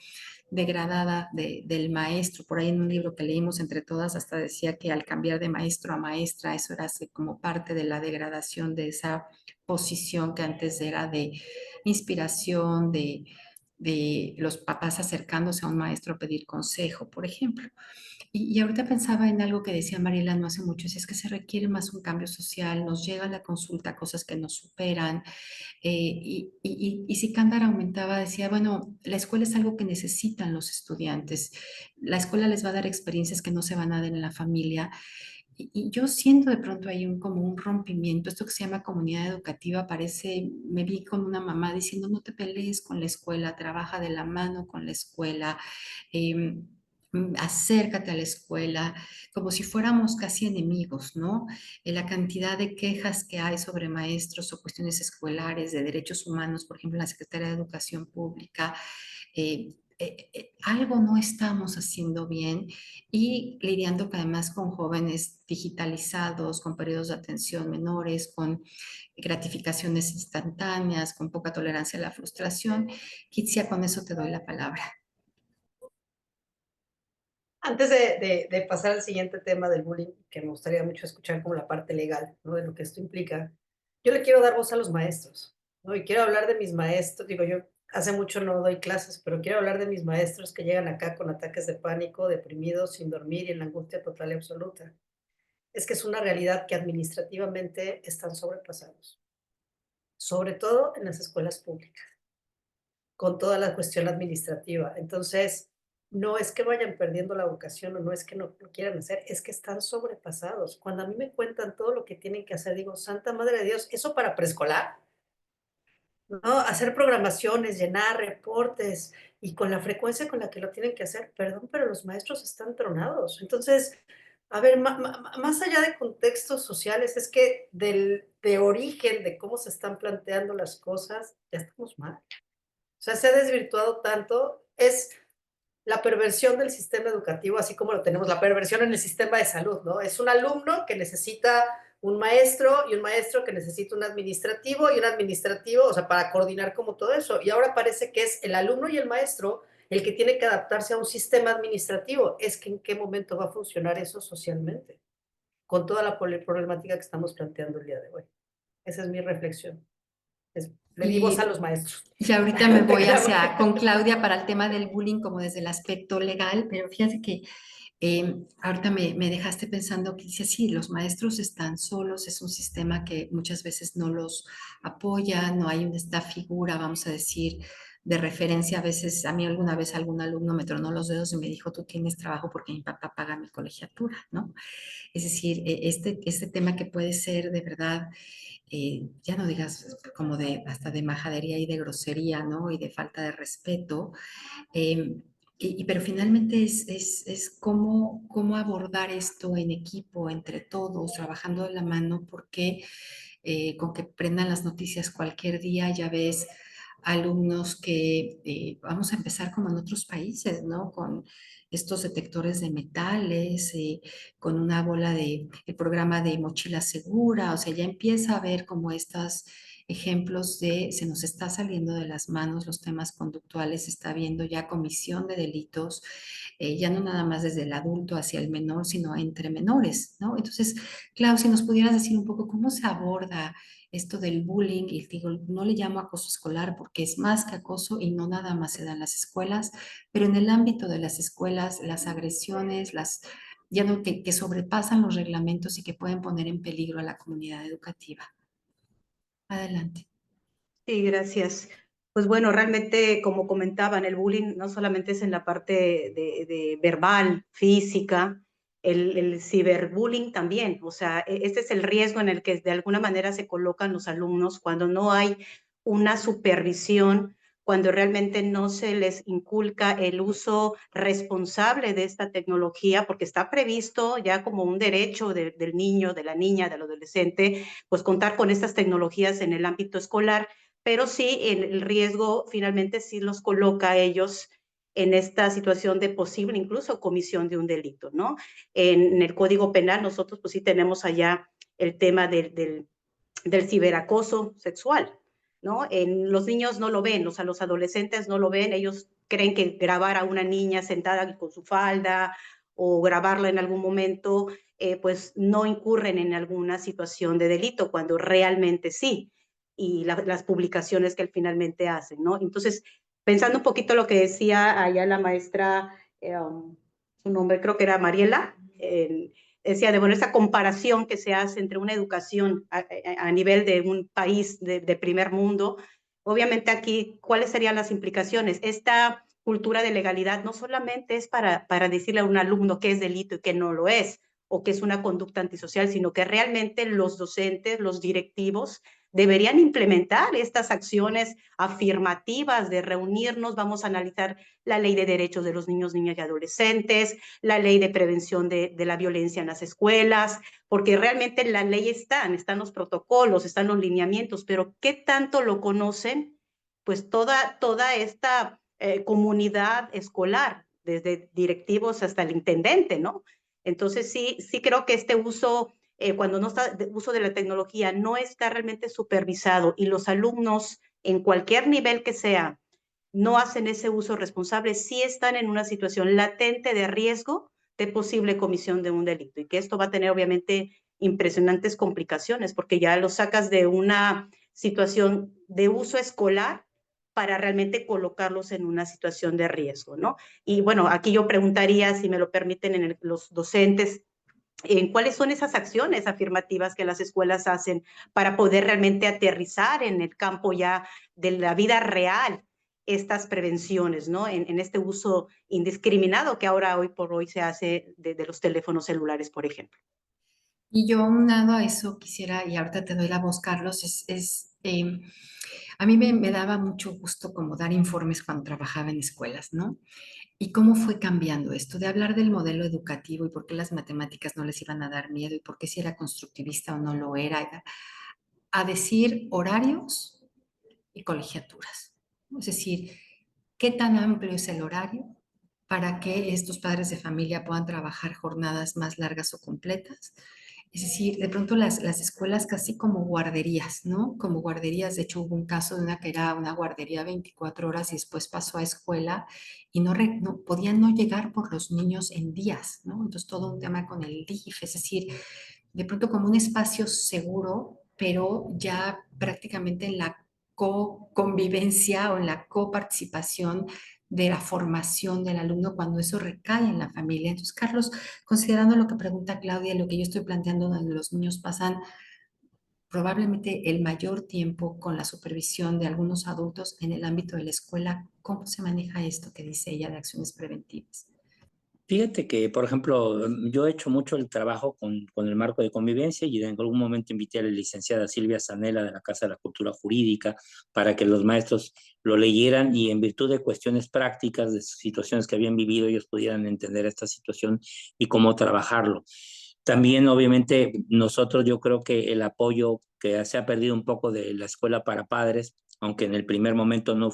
degradada del maestro. Por ahí en un libro que leímos entre todas hasta decía que al cambiar de maestro a maestra, eso era como parte de la degradación de esa posición que antes era de inspiración, de los papás acercándose a un maestro a pedir consejo, por ejemplo. Y ahorita pensaba en algo que decía Mariela no hace mucho, es que se requiere más un cambio social, nos llega a la consulta cosas que nos superan, y Sikander aumentaba, decía, bueno, la escuela es algo que necesitan los estudiantes, la escuela les va a dar experiencias que no se van a dar en la familia, y yo siento de pronto ahí como un rompimiento, esto que se llama comunidad educativa, parece, me vi con una mamá diciendo, no te pelees con la escuela, trabaja de la mano con la escuela, eh, acércate a la escuela, como si fuéramos casi enemigos, ¿no? La cantidad de quejas que hay sobre maestros o cuestiones escolares de derechos humanos, por ejemplo, en la Secretaría de Educación Pública, algo no estamos haciendo bien y lidiando además con jóvenes digitalizados, con periodos de atención menores, con gratificaciones instantáneas, con poca tolerancia a la frustración. Kitsia, con eso te doy la palabra. Antes de pasar al siguiente tema del bullying, que me gustaría mucho escuchar como la parte legal, ¿no? De lo que esto implica, yo le quiero dar voz a los maestros, ¿no? Y quiero hablar de mis maestros, digo, yo hace mucho no doy clases, pero quiero hablar de mis maestros que llegan acá con ataques de pánico, deprimidos, sin dormir y en la angustia total y absoluta. Es que es una realidad que administrativamente están sobrepasados, sobre todo en las escuelas públicas, con toda la cuestión administrativa. Entonces, no es que vayan perdiendo la vocación o no es que no lo quieran hacer, es que están sobrepasados. Cuando a mí me cuentan todo lo que tienen que hacer, digo, Santa Madre de Dios, eso para preescolar, ¿no? Hacer programaciones, llenar reportes y con la frecuencia con la que lo tienen que hacer, perdón, pero los maestros están tronados. Entonces, a ver, más allá de contextos sociales, es que de origen de cómo se están planteando las cosas, ya estamos mal. O sea, se ha desvirtuado tanto, es la perversión del sistema educativo, así como lo tenemos, la perversión en el sistema de salud, ¿no? Es un alumno que necesita un maestro y un maestro que necesita un administrativo y un administrativo, o sea, para coordinar como todo eso. Y ahora parece que es el alumno y el maestro el que tiene que adaptarse a un sistema administrativo. Es que en qué momento va a funcionar eso socialmente, con toda la problemática que estamos planteando el día de hoy. Esa es mi reflexión. Le di voz a los maestros. Y ahorita me voy con Claudia para el tema del bullying como desde el aspecto legal, pero fíjate que Ahorita me dejaste pensando que dice, sí, los maestros están solos, es un sistema que muchas veces no los apoya, no hay esta figura, vamos a decir, de referencia. A veces, a mí alguna vez algún alumno me tronó los dedos y me dijo, tú tienes trabajo porque mi papá paga mi colegiatura, ¿no? Es decir, este tema que puede ser de verdad, ya no digas como de hasta de majadería y de grosería, ¿no? Y de falta de respeto. Eh, pero finalmente es cómo abordar esto en equipo, entre todos, trabajando de la mano, porque con que prendan las noticias cualquier día ya ves alumnos que vamos a empezar como en otros países, ¿no? Con estos detectores de metales, con una bola el programa de mochila segura, o sea, ya empieza a ver como estas ejemplos de se nos está saliendo de las manos los temas conductuales, se está viendo ya comisión de delitos, ya no nada más desde el adulto hacia el menor, sino entre menores, ¿no? Entonces, Clau, si nos pudieras decir un poco cómo se aborda esto del bullying, y digo, no le llamo acoso escolar porque es más que acoso y no nada más se da en las escuelas, pero en el ámbito de las escuelas, las agresiones, ya no, que sobrepasan los reglamentos y que pueden poner en peligro a la comunidad educativa. Adelante. Sí, gracias. Pues bueno, realmente, como comentaban, el bullying no solamente es en la parte de verbal, física, el ciberbullying también. O sea, este es el riesgo en el que de alguna manera se colocan los alumnos cuando no hay una supervisión, cuando realmente no se les inculca el uso responsable de esta tecnología, porque está previsto ya como un derecho del niño, de la niña, del adolescente, pues contar con estas tecnologías en el ámbito escolar, pero sí el riesgo finalmente sí los coloca a ellos en esta situación de posible incluso comisión de un delito, ¿no? En el Código Penal nosotros pues sí tenemos allá el tema del ciberacoso sexual, ¿no? Los niños no lo ven, o sea, los adolescentes no lo ven, ellos creen que grabar a una niña sentada con su falda o grabarla en algún momento, pues no incurren en alguna situación de delito, cuando realmente sí, y las publicaciones que él finalmente hacen, ¿no? Entonces, pensando un poquito lo que decía allá la maestra, su nombre creo que era Mariela, decía de, bueno, esa comparación que se hace entre una educación a nivel de un país de primer mundo, obviamente aquí, ¿cuáles serían las implicaciones? Esta cultura de legalidad no solamente es para decirle a un alumno qué es delito y qué no lo es, o qué es una conducta antisocial, sino que realmente los docentes, los directivos, deberían implementar estas acciones afirmativas de reunirnos, vamos a analizar la ley de derechos de los niños, niñas y adolescentes, la ley de prevención de la violencia en las escuelas, porque realmente la ley están los protocolos, están los lineamientos, pero ¿qué tanto lo conocen? Pues toda esta comunidad escolar, desde directivos hasta el intendente, ¿no? Entonces sí creo que este uso cuando no está uso de la tecnología no está realmente supervisado y los alumnos en cualquier nivel que sea no hacen ese uso responsable, sí están en una situación latente de riesgo de posible comisión de un delito y que esto va a tener obviamente impresionantes complicaciones porque ya lo sacas de una situación de uso escolar para realmente colocarlos en una situación de riesgo, ¿no? Y bueno, aquí yo preguntaría, si me lo permiten, los docentes, ¿cuáles son esas acciones afirmativas que las escuelas hacen para poder realmente aterrizar en el campo ya de la vida real estas prevenciones, ¿no? En este uso indiscriminado que ahora hoy por hoy se hace de los teléfonos celulares, por ejemplo. Y yo, aunado a eso, quisiera, y ahorita te doy la voz, Carlos, a mí me daba mucho gusto como dar informes cuando trabajaba en escuelas, ¿no? Y cómo fue cambiando esto, de hablar del modelo educativo y por qué las matemáticas no les iban a dar miedo y por qué si era constructivista o no lo era, a decir horarios y colegiaturas. Es decir, qué tan amplio es el horario para que estos padres de familia puedan trabajar jornadas más largas o completas. Es decir, de pronto las escuelas casi como guarderías, ¿no? Como guarderías. De hecho, hubo un caso de una que era una guardería 24 horas y después pasó a escuela y podían no llegar por los niños en días, ¿no? Entonces, todo un tema con el DIF, es decir, de pronto como un espacio seguro, pero ya prácticamente en la co-convivencia o en la coparticipación de la formación del alumno cuando eso recae en la familia. Entonces, Carlos, considerando lo que pregunta Claudia y lo que yo estoy planteando, donde los niños pasan probablemente el mayor tiempo con la supervisión de algunos adultos en el ámbito de la escuela, ¿cómo se maneja esto que dice ella de acciones preventivas? Fíjate que, por ejemplo, yo he hecho mucho el trabajo con el marco de convivencia y en algún momento invité a la licenciada Silvia Zanella de la Casa de la Cultura Jurídica para que los maestros lo leyeran y en virtud de cuestiones prácticas, de situaciones que habían vivido, ellos pudieran entender esta situación y cómo trabajarlo. También, obviamente, nosotros yo creo que el apoyo que se ha perdido un poco de la escuela para padres, aunque en el primer momento no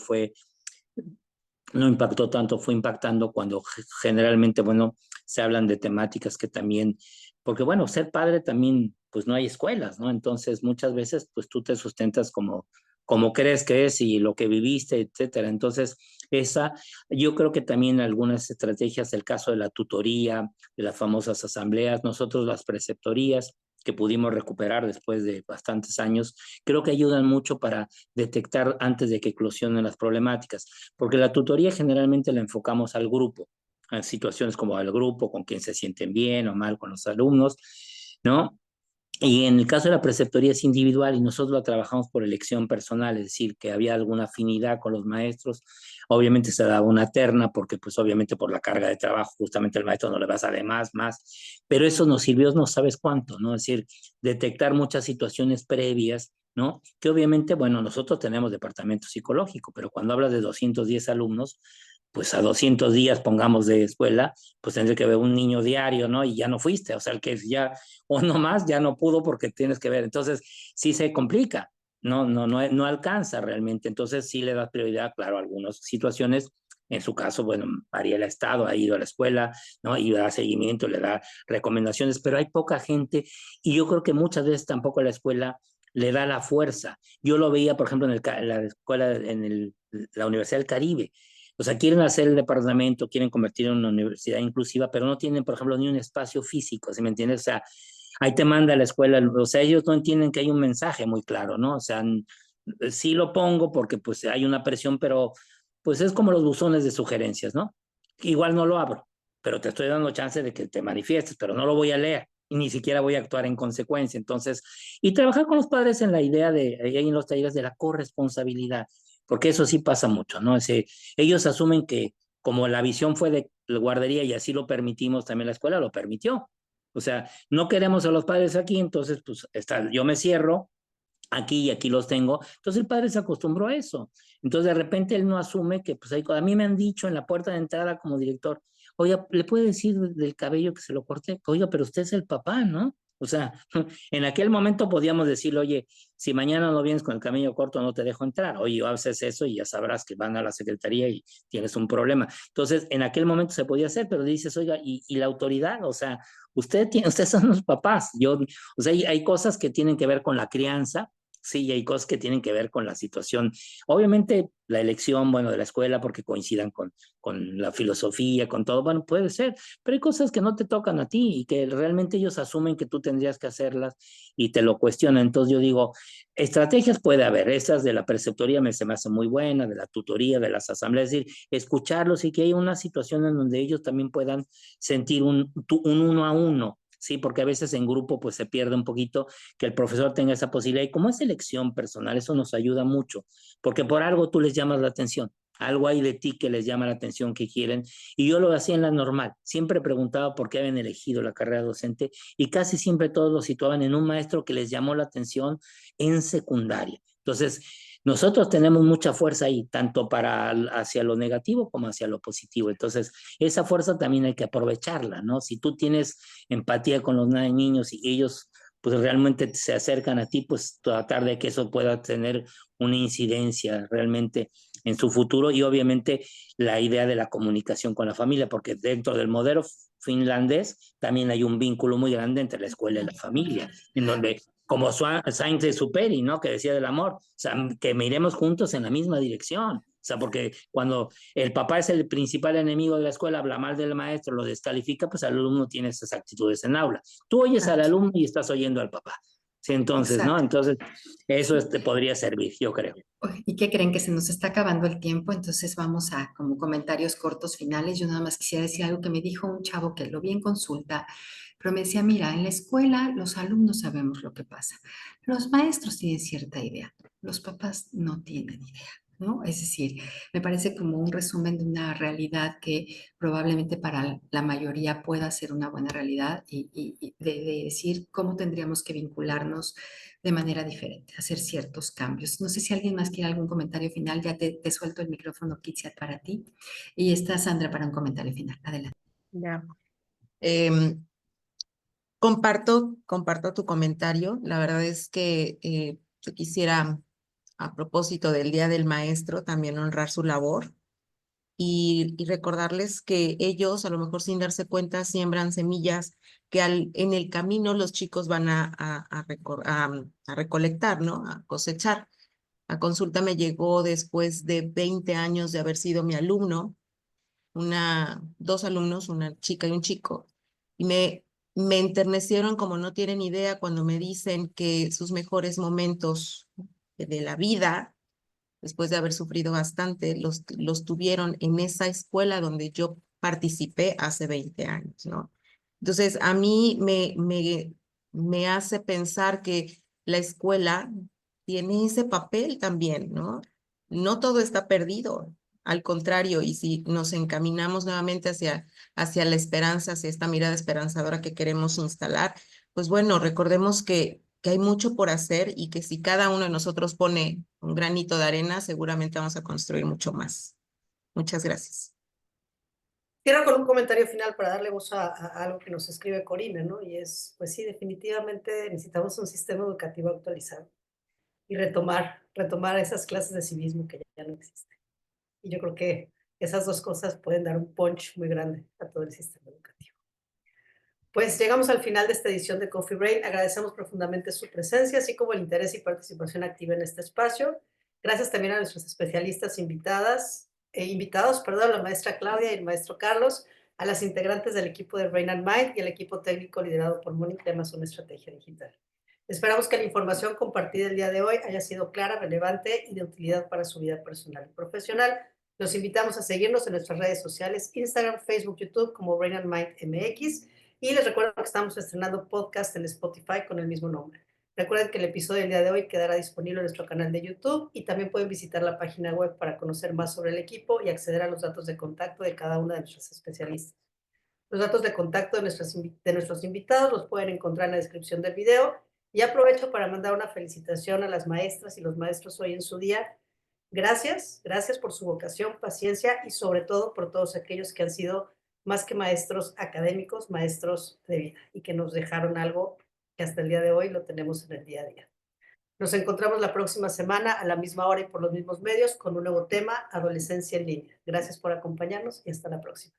impactó tanto, fue impactando cuando generalmente, bueno, se hablan de temáticas que también, porque bueno, ser padre también, pues no hay escuelas, ¿no? Entonces muchas veces, pues tú te sustentas como crees que es y lo que viviste, etcétera. Entonces, yo creo que también algunas estrategias, el caso de la tutoría, de las famosas asambleas, nosotros las preceptorías que pudimos recuperar después de bastantes años, creo que ayudan mucho para detectar antes de que eclosionen las problemáticas, porque la tutoría generalmente la enfocamos al grupo, en situaciones como al grupo, con quien se sienten bien o mal con los alumnos, ¿no? Y en el caso de la preceptoría es individual y nosotros la trabajamos por elección personal, es decir, que había alguna afinidad con los maestros. Obviamente se daba una terna porque pues obviamente por la carga de trabajo justamente el maestro no le va a salir más, pero eso nos sirvió no sabes cuánto, ¿no? Es decir, detectar muchas situaciones previas, ¿no? Que obviamente, bueno, nosotros tenemos departamento psicológico, pero cuando hablas de 210 alumnos, pues a 200 días, pongamos, de escuela, pues tendré que ver un niño diario, ¿no? Y ya no fuiste, o sea, el que ya o no más, ya no pudo porque tienes que ver. Entonces, sí se complica, no alcanza realmente. Entonces, sí le das prioridad, claro, a algunas situaciones. En su caso, bueno, Mariela ha estado, ha ido a la escuela, ¿no? Y da seguimiento, le da recomendaciones, pero hay poca gente y yo creo que muchas veces tampoco la escuela le da la fuerza. Yo lo veía, por ejemplo, en la escuela, la Universidad del Caribe. O sea, quieren hacer el departamento, quieren convertirlo en una universidad inclusiva, pero no tienen, por ejemplo, ni un espacio físico, ¿sí me entiendes? O sea, ahí te manda a la escuela, o sea, ellos no entienden que hay un mensaje muy claro, ¿no? O sea, sí lo pongo porque pues hay una presión, pero pues es como los buzones de sugerencias, ¿no? Igual no lo abro, pero te estoy dando chance de que te manifiestes, pero no lo voy a leer y ni siquiera voy a actuar en consecuencia. Entonces, y trabajar con los padres en la idea de, ahí en los talleres de la corresponsabilidad, porque eso sí pasa mucho, ¿no? Ellos asumen que como la visión fue de guardería y así lo permitimos, también la escuela lo permitió. O sea, no queremos a los padres aquí, entonces pues yo me cierro aquí y aquí los tengo. Entonces el padre se acostumbró a eso. Entonces de repente él no asume que pues a mí me han dicho en la puerta de entrada como director, oiga, ¿le puede decir del cabello que se lo corte? Oiga, pero usted es el papá, ¿no? O sea, en aquel momento podíamos decirle, oye, si mañana no vienes con el cabello corto, no te dejo entrar. Oye, haces eso y ya sabrás que van a la secretaría y tienes un problema. Entonces, en aquel momento se podía hacer, pero dices, oiga, y la autoridad, o sea, ustedes son los papás. O sea, hay cosas que tienen que ver con la crianza. Sí, y hay cosas que tienen que ver con la situación. Obviamente, la elección, bueno, de la escuela, porque coincidan con la filosofía, con todo, bueno, puede ser, pero hay cosas que no te tocan a ti y que realmente ellos asumen que tú tendrías que hacerlas y te lo cuestionan. Entonces yo digo, estrategias puede haber, esas de la preceptoría se me hace muy buena, de la tutoría, de las asambleas, es decir, escucharlos y que haya una situación en donde ellos también puedan sentir un uno a uno. Sí, porque a veces en grupo pues se pierde un poquito que el profesor tenga esa posibilidad y como es elección personal, eso nos ayuda mucho, porque por algo tú les llamas la atención, algo hay de ti que les llama la atención que quieren y yo lo hacía en la normal, siempre preguntaba por qué habían elegido la carrera docente y casi siempre todos lo situaban en un maestro que les llamó la atención en secundaria. Entonces, nosotros tenemos mucha fuerza ahí, tanto para hacia lo negativo como hacia lo positivo. Entonces, esa fuerza también hay que aprovecharla, ¿no? Si tú tienes empatía con los niños y ellos pues realmente se acercan a ti, pues tratar de que eso pueda tener una incidencia realmente en su futuro y obviamente la idea de la comunicación con la familia, porque dentro del modelo finlandés también hay un vínculo muy grande entre la escuela y la familia, en donde como Saint-Exupéry, ¿no? Que decía del amor, o sea, que miremos juntos en la misma dirección. O sea, porque cuando el papá es el principal enemigo de la escuela, habla mal del maestro, lo descalifica, pues el alumno tiene esas actitudes en aula. Tú oyes al alumno y estás oyendo al papá. Sí, entonces, ¿no? Exacto. Entonces, eso podría servir, yo creo. ¿Y qué creen? Que se nos está acabando el tiempo, entonces vamos a como comentarios cortos finales. Yo nada más quisiera decir algo que me dijo un chavo que lo vi en consulta, pero me decía, mira, en la escuela los alumnos sabemos lo que pasa, los maestros tienen cierta idea, los papás no tienen idea, ¿no? Es decir, me parece como un resumen de una realidad que probablemente para la mayoría pueda ser una buena realidad y de decir cómo tendríamos que vincularnos de manera diferente, hacer ciertos cambios. No sé si alguien más quiere algún comentario final, ya te suelto el micrófono, Kitsiat, para ti. Y está Sandra para un comentario final. Adelante. Ya. Comparto tu comentario. La verdad es que yo quisiera, a propósito del Día del Maestro, también honrar su labor y recordarles que ellos, a lo mejor sin darse cuenta, siembran semillas que en el camino los chicos van a recolectar, ¿no? A cosechar. La consulta me llegó después de 20 años de haber sido mi alumno, dos alumnos, una chica y un chico, y me enternecieron como no tienen idea cuando me dicen que sus mejores momentos de la vida, después de haber sufrido bastante, los tuvieron en esa escuela donde yo participé hace 20 años, ¿no? Entonces, a mí me hace pensar que la escuela tiene ese papel también, ¿no? No todo está perdido, al contrario, y si nos encaminamos nuevamente hacia la esperanza, hacia esta mirada esperanzadora que queremos instalar, pues bueno, recordemos que hay mucho por hacer y que si cada uno de nosotros pone un granito de arena, seguramente vamos a construir mucho más. Muchas gracias. Cierro con un comentario final para darle voz a algo que nos escribe Corina, ¿no? Y es, pues sí, definitivamente necesitamos un sistema educativo actualizado y retomar esas clases de civismo que ya no existen. Y yo creo que esas dos cosas pueden dar un punch muy grande a todo el sistema educativo. Pues llegamos al final de esta edición de Coffee Brain. Agradecemos profundamente su presencia, así como el interés y participación activa en este espacio. Gracias también a nuestros especialistas invitados, la maestra Claudia y el maestro Carlos, a las integrantes del equipo de Brain and Mind y el equipo técnico liderado por Mónica de Amazon Estrategia Digital. Esperamos que la información compartida el día de hoy haya sido clara, relevante y de utilidad para su vida personal y profesional. Los invitamos a seguirnos en nuestras redes sociales, Instagram, Facebook, YouTube, como Brain and Mind MX. Y les recuerdo que estamos estrenando podcast en Spotify con el mismo nombre. Recuerden que el episodio del día de hoy quedará disponible en nuestro canal de YouTube y también pueden visitar la página web para conocer más sobre el equipo y acceder a los datos de contacto de cada una de nuestras especialistas. Los datos de contacto de nuestros invitados los pueden encontrar en la descripción del video. Y aprovecho para mandar una felicitación a las maestras y los maestros hoy en su día. Gracias por su vocación, paciencia y sobre todo por todos aquellos que han sido más que maestros académicos, maestros de vida y que nos dejaron algo que hasta el día de hoy lo tenemos en el día a día. Nos encontramos la próxima semana a la misma hora y por los mismos medios con un nuevo tema, adolescencia en línea. Gracias por acompañarnos y hasta la próxima.